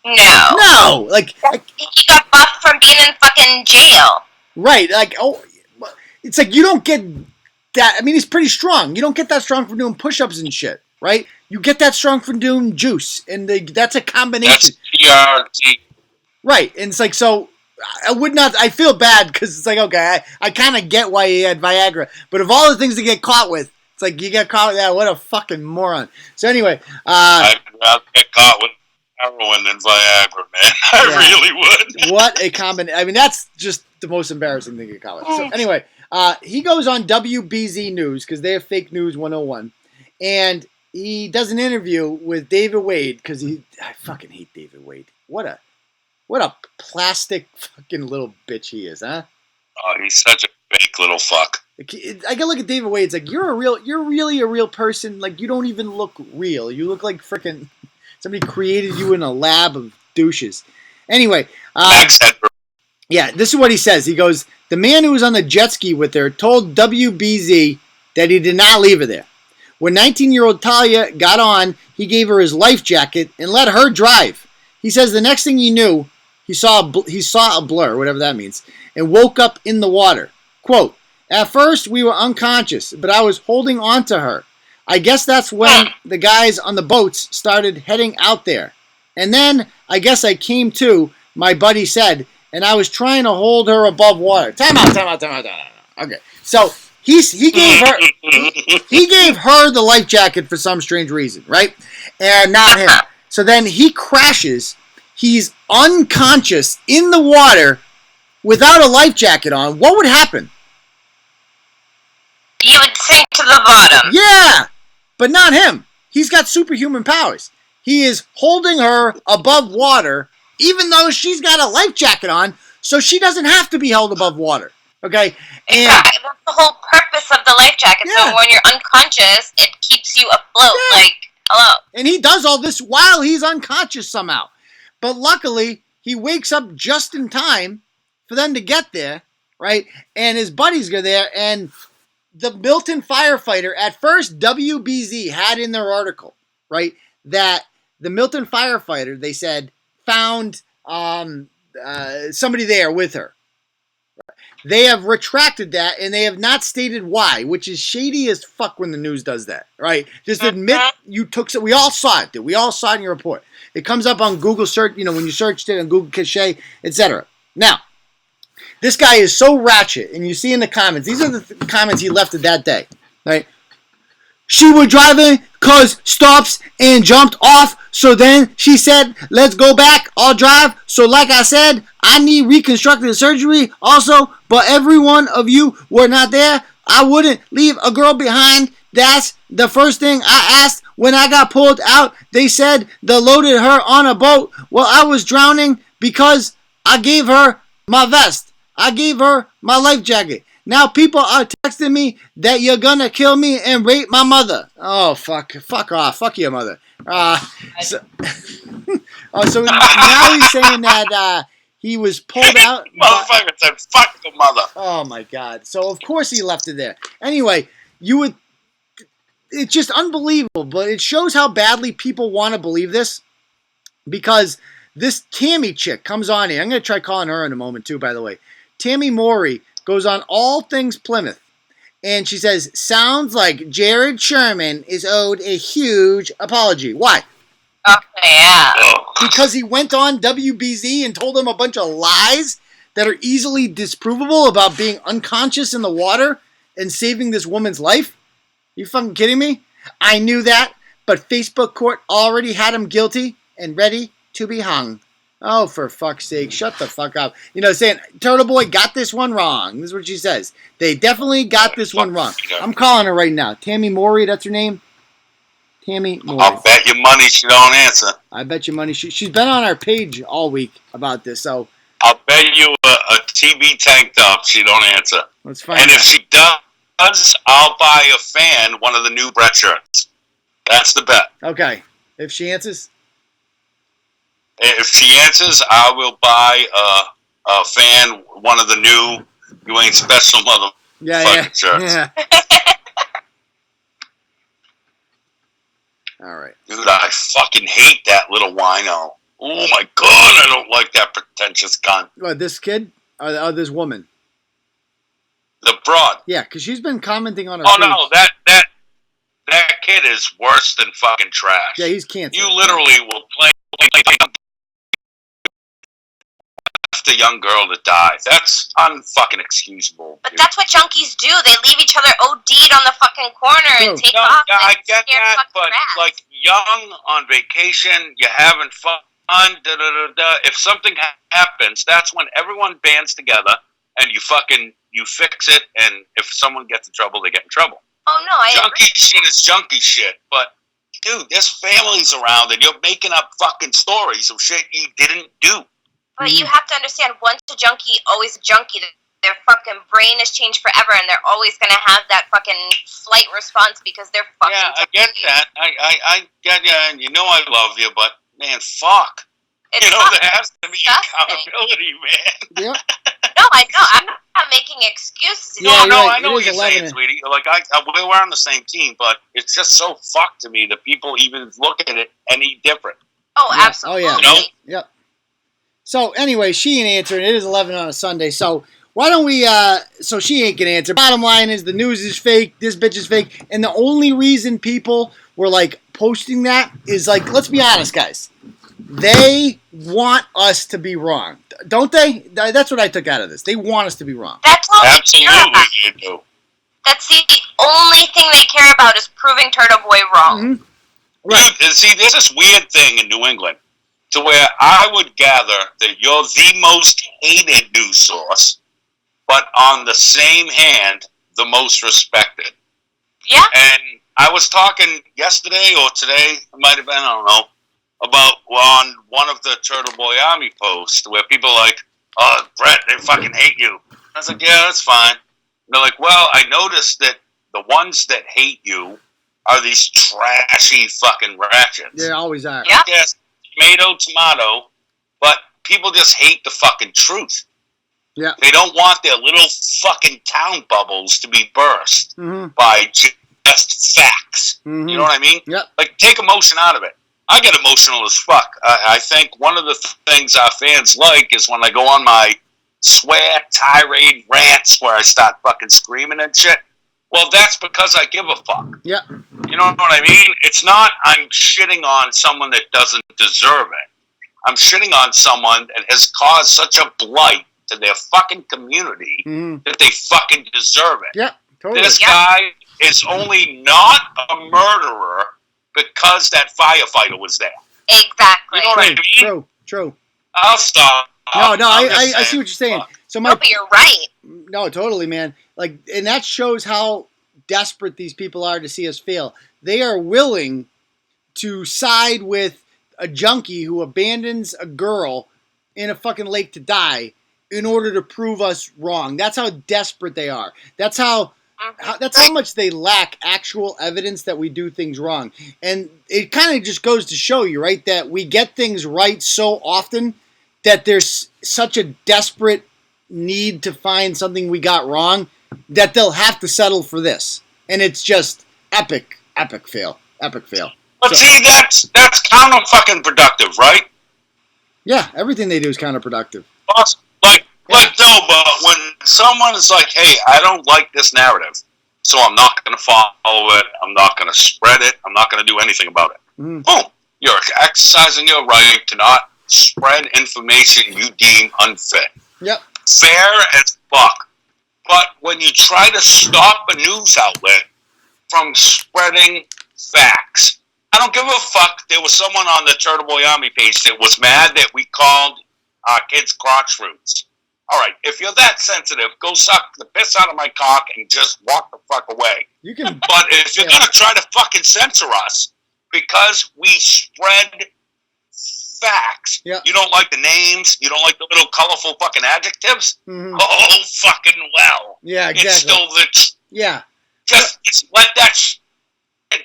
No. Like he got buffed from being in fucking jail. Right. Like, it's like you don't get that. I mean, he's pretty strong. You don't get that strong from doing push-ups and shit, right? You get that strong from doing juice, and that's a combination. That's PRT. Right, and it's like, so I would not. I feel bad because it's like, okay, I kind of get why he had Viagra, but of all the things to get caught with, it's like you get caught with that. What a fucking moron. So anyway, I'd rather get caught with heroin than Viagra, man. I really would. What a combination. I mean, that's just the most embarrassing thing to get caught with. So anyway, he goes on WBZ News because they have fake news 101, and he does an interview with David Wade because I fucking hate David Wade. What a plastic fucking little bitch he is, huh? Oh, he's such a fake little fuck. I can look at David Wade. It's like you're really a real person. Like you don't even look real. You look like freaking somebody created you in a lab of douches. Anyway, yeah, this is what he says. He goes, the man who was on the jet ski with her told WBZ that he did not leave her there. When 19-year-old Talia got on, he gave her his life jacket and let her drive. He says the next thing he knew, he saw a blur, whatever that means, and woke up in the water. Quote, at first we were unconscious, but I was holding on to her. I guess that's when the guys on the boats started heading out there. And then I guess I came to, my buddy said, and I was trying to hold her above water. Time out. Okay, so he gave her the life jacket for some strange reason, right? And not him. So then he crashes. He's unconscious in the water without a life jacket on. What would happen? You would sink to the bottom. Yeah, but not him. He's got superhuman powers. He is holding her above water, even though she's got a life jacket on, so she doesn't have to be held above water. Okay? And that's the whole purpose of the life jacket. Yeah. So when you're unconscious, it keeps you afloat. Yeah. Like, hello. And he does all this while he's unconscious somehow. But luckily, he wakes up just in time for them to get there, right? And his buddies go there, and the Milton firefighter, at first WBZ had in their article, right, that the Milton firefighter, they said, found somebody there with her. They have retracted that, and they have not stated why, which is shady as fuck when the news does that, right? Just admit you took some. We all saw it, dude. We all saw it in your report. It comes up on Google search, when you searched it on Google Cache, etc. Now, this guy is so ratchet, and you see in the comments, these are the comments he left it that day, right? She was driving, cause stops and jumped off. So then she said, let's go back. I'll drive. So like I said, I need reconstructive surgery also. But every one of you were not there. I wouldn't leave a girl behind. That's the first thing I asked when I got pulled out. They said they loaded her on a boat. Well, I was drowning because I gave her my vest. I gave her my life jacket. Now people are texting me that you're gonna kill me and rape my mother. Oh, fuck off. Fuck your mother. So now he's saying that he was pulled out. Motherfucker said, fuck the mother. Oh, my God. So, of course he left it there. Anyway, it's just unbelievable, but it shows how badly people want to believe this. because this Tammy chick comes on here. I'm going to try calling her in a moment, too, by the way. Tammy Morey goes on All Things Plymouth, and she says, sounds like Jared Sherman is owed a huge apology. Why? Oh, yeah. Because he went on WBZ and told them a bunch of lies that are easily disprovable about being unconscious in the water and saving this woman's life? You fucking kidding me? I knew that, but Facebook court already had him guilty and ready to be hung. Oh, for fuck's sake, shut the fuck up. You know, saying, Turtleboy got this one wrong. This is what she says. They definitely got this one wrong. I'm calling her right now. Tammy Morey, that's her name? Tammy Morey. I'll bet you money she don't answer. I bet you money. She's been on our page all week about this, so. I'll bet you a TV tank top she don't answer. Let's find out. And if she does, I'll buy a fan one of the new Brett shirts. That's the bet. Okay. If she answers? If she answers, I will buy a fan one of the new You Ain't Special motherfucking shirts. Yeah. All right. Dude, I fucking hate that little wino. Oh my God, I don't like that pretentious cunt. What, this kid? Or this woman? The broad. Yeah, because she's been commenting on her Oh, page. no, that kid is worse than fucking trash. Yeah, he's cancer. You literally will play a young girl to die. That's unfucking excusable. But that's what junkies do. They leave each other OD'd on the fucking corner and take off. Yeah, I get scared that, but rats. like young on vacation, you're having fun. If something happens, that's when everyone bands together and you fix it. And if someone gets in trouble, they get in trouble. Oh no, I junkie agree. shit is junkie shit. But dude, there's families around and you're making up fucking stories of shit you didn't do. But you have to understand, once a junkie, always a junkie. Their fucking brain has changed forever, and they're always going to have that fucking flight response because they're fucking Yeah, I junkies. get that. I get you, and you know I love you, but man, fuck. It's there has to be disgusting. accountability, man. Yep. No, I know. I'm not making excuses. Yeah, No, you're right. I know It what is you're 11. saying, sweetie. Like, we're on the same team, but it's just so fucked to me that people even look at it any different. Oh, Yeah. absolutely. Oh, yeah. You know? Yep. So, anyway, she ain't answering. It is 11 on a Sunday. So, why don't we, so she ain't gonna answer. Bottom line is the news is fake. This bitch is fake. And the only reason people were, like, posting that is, like, let's be honest, guys. They want us to be wrong. Don't they? That's what I took out of this. They want us to be wrong. That's all they care Absolutely, about. you do. That's the only thing they care about is proving Turtleboy wrong. Mm-hmm. Right. Dude, see, there's this weird thing in New England to where I would gather that you're the most hated news source, but on the same hand, the most respected. Yeah. And I was talking yesterday or today, it might have been, I don't know, about on one of the Turtleboy Army posts where people are like, oh, Brett, they fucking hate you. I was like, yeah, that's fine. And they're like, well, I noticed that the ones that hate you are these trashy fucking ratchets. They always are. Yeah. Yes, tomato, but people just hate the fucking truth. Yeah. They don't want their little fucking town bubbles to be burst by just facts. Mm-hmm. You know what I mean? Yep. Like, take emotion out of it. I get emotional as fuck. I think one of the things our fans like is when I go on my swear, tirade, rants where I start fucking screaming and shit. Well, that's because I give a fuck. Yeah. You know what I mean? It's not I'm shitting on someone that doesn't deserve it. I'm shitting on someone that has caused such a blight to their fucking community that they fucking deserve it. Yeah, totally. This guy is only not a murderer because that firefighter was there. Exactly. You know what I mean? True. I'll stop. No, I see what you're saying. Fuck. So No, but you're right. No, totally, man. Like, and that shows how desperate these people are to see us fail. They are willing to side with a junkie who abandons a girl in a fucking lake to die in order to prove us wrong. That's how desperate they are. That's how much they lack actual evidence that we do things wrong. And it kind of just goes to show you, right, that we get things right so often that there's such a desperate need to find something we got wrong that they'll have to settle for this. And it's just epic fail. But see, that's counter fucking productive, right? Yeah, everything they do is counterproductive. Awesome. Like no, but when someone is like, "Hey, I don't like this narrative, so I'm not going to follow it. I'm not going to spread it. I'm not going to do anything about it." Mm-hmm. Boom! You're exercising your right to not spread information you deem unfit. Yep. Fair as fuck. But when you try to stop a news outlet from spreading facts, I don't give a fuck. There was someone on the Turtleboy Army page that was mad that we called our kids crotch roots. All right, if you're that sensitive, go suck the piss out of my cock and just walk the fuck away. You can. But if you're gonna try to fucking censor us because we spread facts, you don't like the names, you don't like the little colorful fucking adjectives. Mm-hmm. Oh, fucking well. Yeah, exactly. It's still the just let that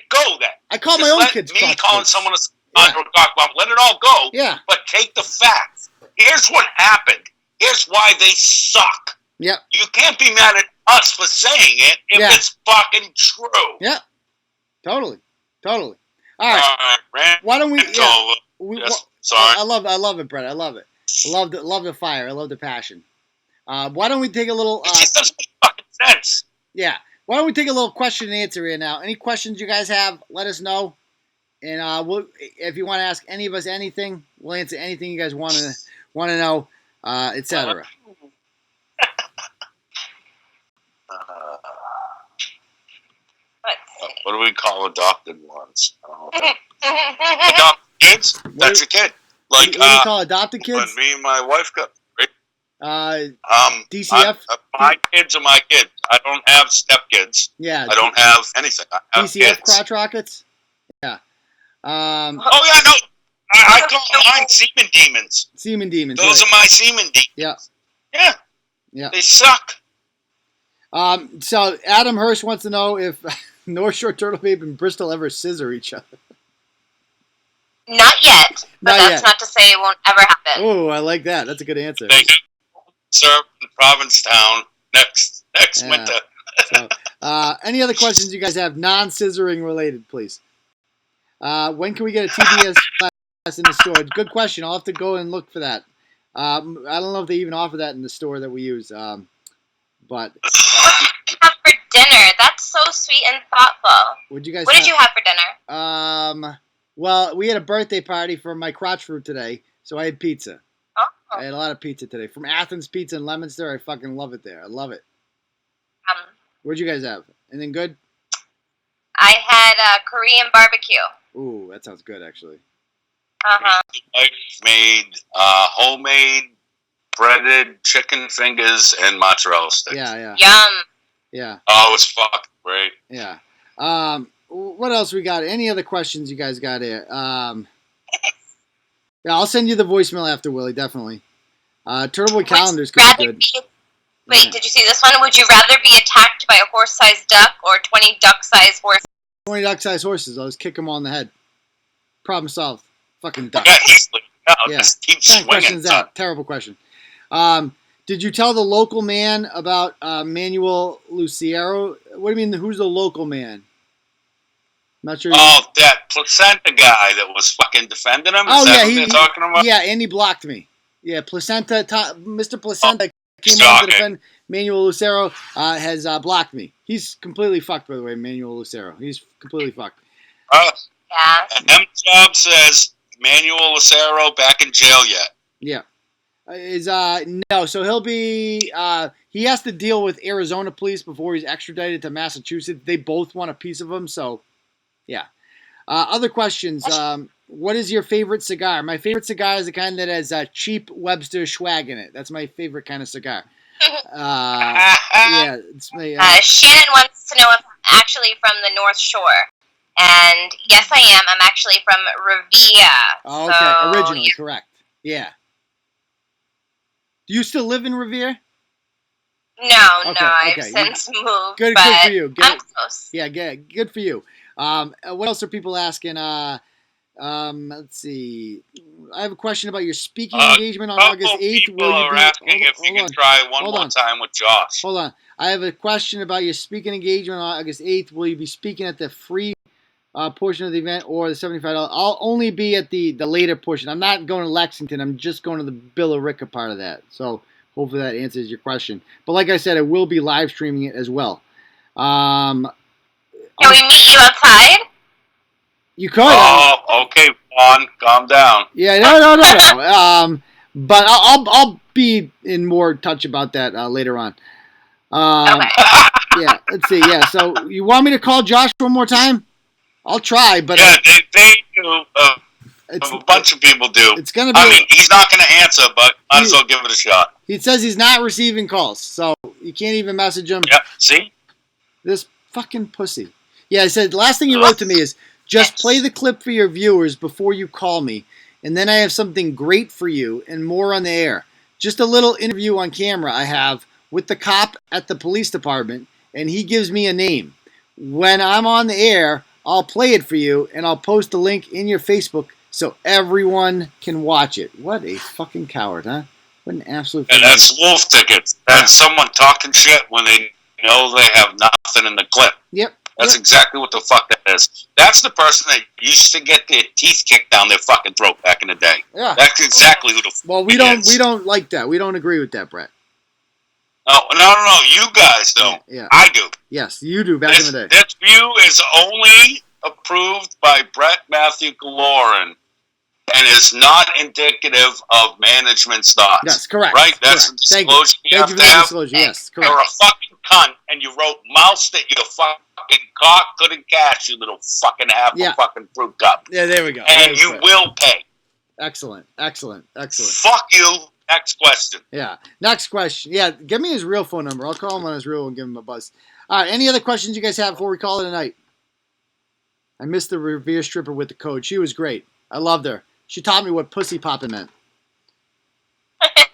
go. Then I call just my own kids. Me crotch calling roots. someone a cock bomb. Let it all go. Yeah. But take the facts. Here's what happened. Here's why they suck. Yep. You can't be mad at us for saying it if it's fucking true. Yep. Totally. All right. Why don't we? Sorry. I love it, Brett. I love it. Love the fire. I love the passion. Why don't we take a little? It just doesn't make fucking sense. Yeah. Why don't we take a little question and answer here now? Any questions you guys have? Let us know. And if you want to ask any of us anything, we'll answer anything you guys want to know, etc. What do we call adopted ones? Adopted kids? That's your kid. Like, what do you call adopted kids? When me and my wife got DCF? My kids are my kids. I don't have stepkids. Yeah. I don't have anything. I have DCF kids. crotch rockets? Yeah. Oh, yeah, no. I call mine semen demons. Semen demons. Those are my semen demons. Yeah. Yeah. They suck. So Adam Hurst wants to know if North Shore Turtle Babe and Bristol ever scissor each other. Not yet, but that's not to say it won't ever happen. Oh, I like that. That's a good answer. They serve in Provincetown next winter. So, any other questions you guys have, non-scissoring related, please? When can we get a TBS class in the store? Good question. I'll have to go and look for that. I don't know if they even offer that in the store that we use. But what did you have for dinner? That's so sweet and thoughtful. What did you have for dinner? Well, we had a birthday party for my crotch root today, so I had pizza. Oh. I had a lot of pizza today. From Athens Pizza in Leominster. I fucking love it there. I love it. What'd you guys have? Anything good? I had Korean barbecue. Ooh, that sounds good, actually. Uh-huh. I made homemade breaded chicken fingers and mozzarella sticks. Yeah. Yum. Yeah. Oh, it was fucking great. Yeah. What else we got? Any other questions you guys got here? Yeah, I'll send you the voicemail after, Willie, definitely. Turtleboy calendar's kind of good. Wait, did you see this one? Would you rather be attacked by a horse-sized duck or 20 duck-sized horses? 20 duck-sized horses. I'll just kick them all in the head. Problem solved. Fucking duck. Yeah, easily. No, yeah. Just keep swinging. Question's out. Terrible question. Did you tell the local man about Manuel Luciero? What do you mean, who's the local man? Not sure. Oh, that placenta guy that was fucking defending him? Is that what they're talking about? Yeah, and he blocked me. Yeah, Mr. Placenta came on to defend Manuel Lucero, has blocked me. He's completely fucked, by the way, Manuel Lucero. He's completely fucked. Yeah. M-Job says Manuel Lucero back in jail yet. Yeah. No, so he'll be, he has to deal with Arizona police before he's extradited to Massachusetts. They both want a piece of him, so, yeah. Other questions. What is your favorite cigar? My favorite cigar is the kind that has cheap Webster swag in it. That's my favorite kind of cigar. Yeah, it's my, Shannon wants to know if I'm actually from the North Shore. And yes, I am. I'm actually from Revere. Oh, okay. So, originally, correct. Yeah. Do you still live in Revere? No, I've since moved. Good for you. I'm close. Yeah, good for you. What else are people asking? Let's see. I have a question about your speaking engagement on August 8th. People are asking if you can try one more time with Josh. Hold on. I have a question about your speaking engagement on August 8th. Will you be speaking at the free portion of the event or the $75. I'll only be at the later portion. I'm not going to Lexington. I'm just going to the Billerica part of that. So hopefully that answers your question. But like I said, I will be live streaming it as well. Can we meet you outside? You could. Oh, okay, Juan, calm down. Yeah, no. But I'll be in more touch about that later on. Okay. Yeah, let's see. Yeah, so you want me to call Josh one more time? I'll try, but yeah, they do. A bunch of people do. It's gonna be. I mean, he's not going to answer, but might as well give it a shot. He says he's not receiving calls, so you can't even message him. Yeah, see? This fucking pussy. Yeah, I said, last thing he wrote to me is, just play the clip for your viewers before you call me, and then I have something great for you and more on the air. Just a little interview on camera I have with the cop at the police department, and he gives me a name. When I'm on the air, I'll play it for you, and I'll post the link in your Facebook so everyone can watch it. What a fucking coward, huh? What an absolute... And that's wolf tickets. That's someone talking shit when they know they have nothing in the clip. Yep. That's exactly what the fuck that is. That's the person that used to get their teeth kicked down their fucking throat back in the day. Yeah. That's exactly who the fuck Well, we don't like that. We don't agree with that, Brett. No. You guys don't. Yeah. I do. Yes, you do back in the day. This view is only approved by Brett Matthew Galoran and is not indicative of management's thoughts. Yes, correct. Right? That's correct. a disclosure you have Thank you to for the have. disclosure. Yes, correct. You're a fucking cunt, and you wrote mouse that your fucking cock couldn't catch, you little fucking half a fucking fruit cup. Yeah, there we go. And you will pay. Excellent. Fuck you. Next question. Yeah. Next question. Yeah, give me his real phone number. I'll call him on his real and give him a buzz. All right, any other questions you guys have before we call it a night? I missed the Revere stripper with the code. She was great. I loved her. She taught me what pussy popping meant.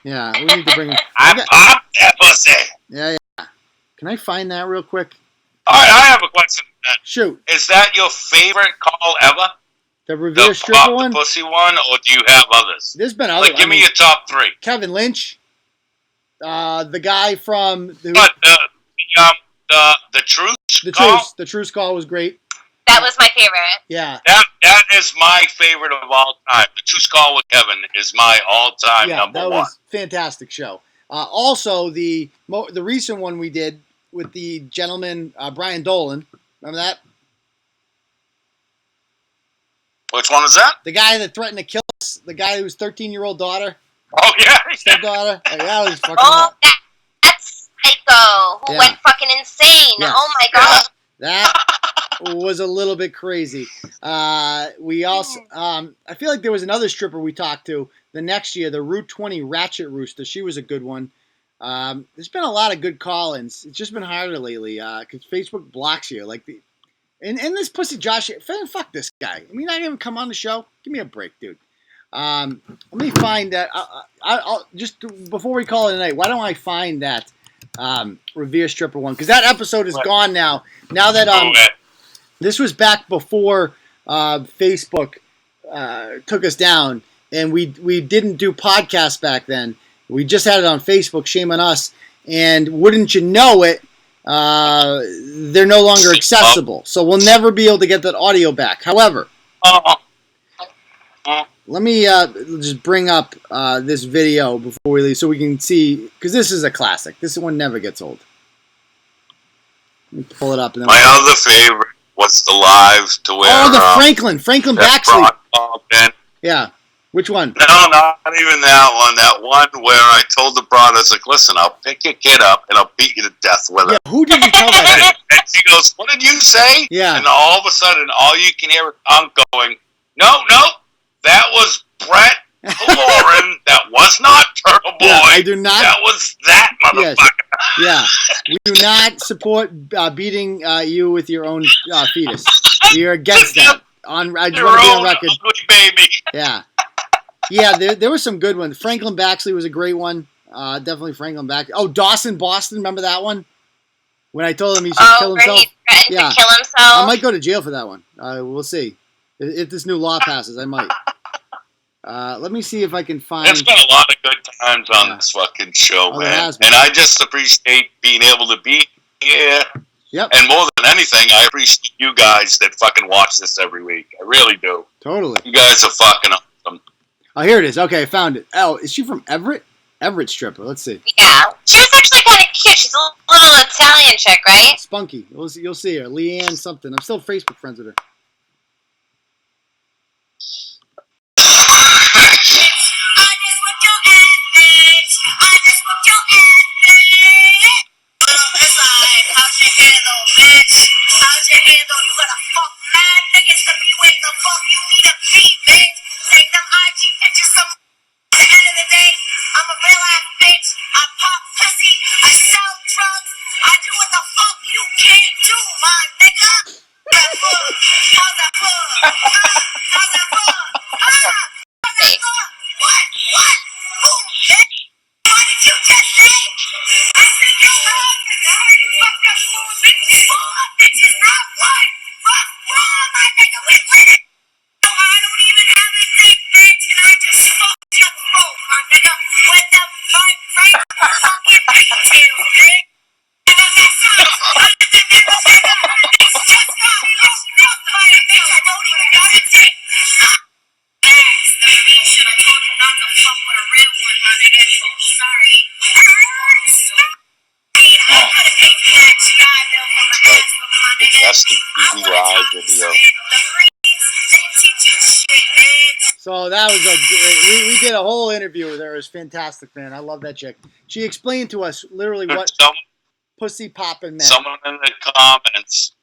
Yeah, we need to bring him. I popped that pussy. Yeah. Can I find that real quick? All right, I have a question. Shoot. Is that your favorite call ever? The Revere stripper one? The pussy one, or do you have others? There's been others. Like, give me your top three. Kevin Lynch. The guy from... The Truce The Truce call was great. That was my favorite. Yeah. That is my favorite of all time. The Truce call with Kevin is my all-time number one. That was a fantastic show. Also, the recent one we did with the gentleman, Brian Dolan. Remember that? Which one is that? The guy that threatened to kill us. The guy whose 13-year-old daughter. Oh, yeah. Stepdaughter. That was fucking... That's Psycho, who went fucking insane. Yes. Oh, my God. That was a little bit crazy. We also... I feel like there was another stripper we talked to the next year, the Route 20 Ratchet Rooster. She was a good one. There's been a lot of good call-ins. It's just been harder lately because Facebook blocks you. Like and this pussy Josh, fuck this guy. I mean, I didn't even come on the show. Give me a break, dude. Let me find that. I'll just before we call it a night. Why don't I find that Revere stripper one? Because that episode is gone now. Now that this was back before Facebook took us down, and we didn't do podcasts back then. We just had it on Facebook. Shame on us. And wouldn't you know it, they're no longer accessible. So we'll never be able to get that audio back. However, let me just bring up this video before we leave so we can see, because this is a classic. This one never gets old. Let me pull it up. And then my other favorite was the lives to where... Oh, the Franklin Baxley. Yeah. Which one? No, not even that one. That one where I told the broad, I was like, listen, I'll pick your kid up and I'll beat you to death with it. Yeah, who did you tell that to? And she goes, what did you say? Yeah. And all of a sudden, all you can hear is I'm going, no, that was Brett Lauren. That was not Turtleboy. Yeah, I do not. That was that motherfucker. Yes. Yeah. We do not support beating you with your own fetus. We are against that. I just want to be on record. Baby. Yeah. Yeah, there was some good ones. Franklin Baxley was a great one. Definitely Franklin Baxley. Oh, Dawson Boston, remember that one? When I told him he should kill himself. He threatened to kill himself. I might go to jail for that one. We'll see. If this new law passes, I might. Let me see if I can find... There's been a lot of good times on this fucking show, man. And I just appreciate being able to be here Yep. And more than anything, I appreciate you guys that fucking watch this every week. I really do. Totally. You guys are fucking awesome. Oh, here it is. Okay, I found it. Oh, is she from Everett? Everett stripper. Let's see. Yeah. She was actually kind of cute. She's a little Italian chick, right? Spunky. You'll see her. Leanne something. I'm still Facebook friends with her. That's the easy ride video. So that was a great. We did a whole interview with her. It was fantastic, man. I love that chick. She explained to us literally what pussy popping meant. Someone in the comments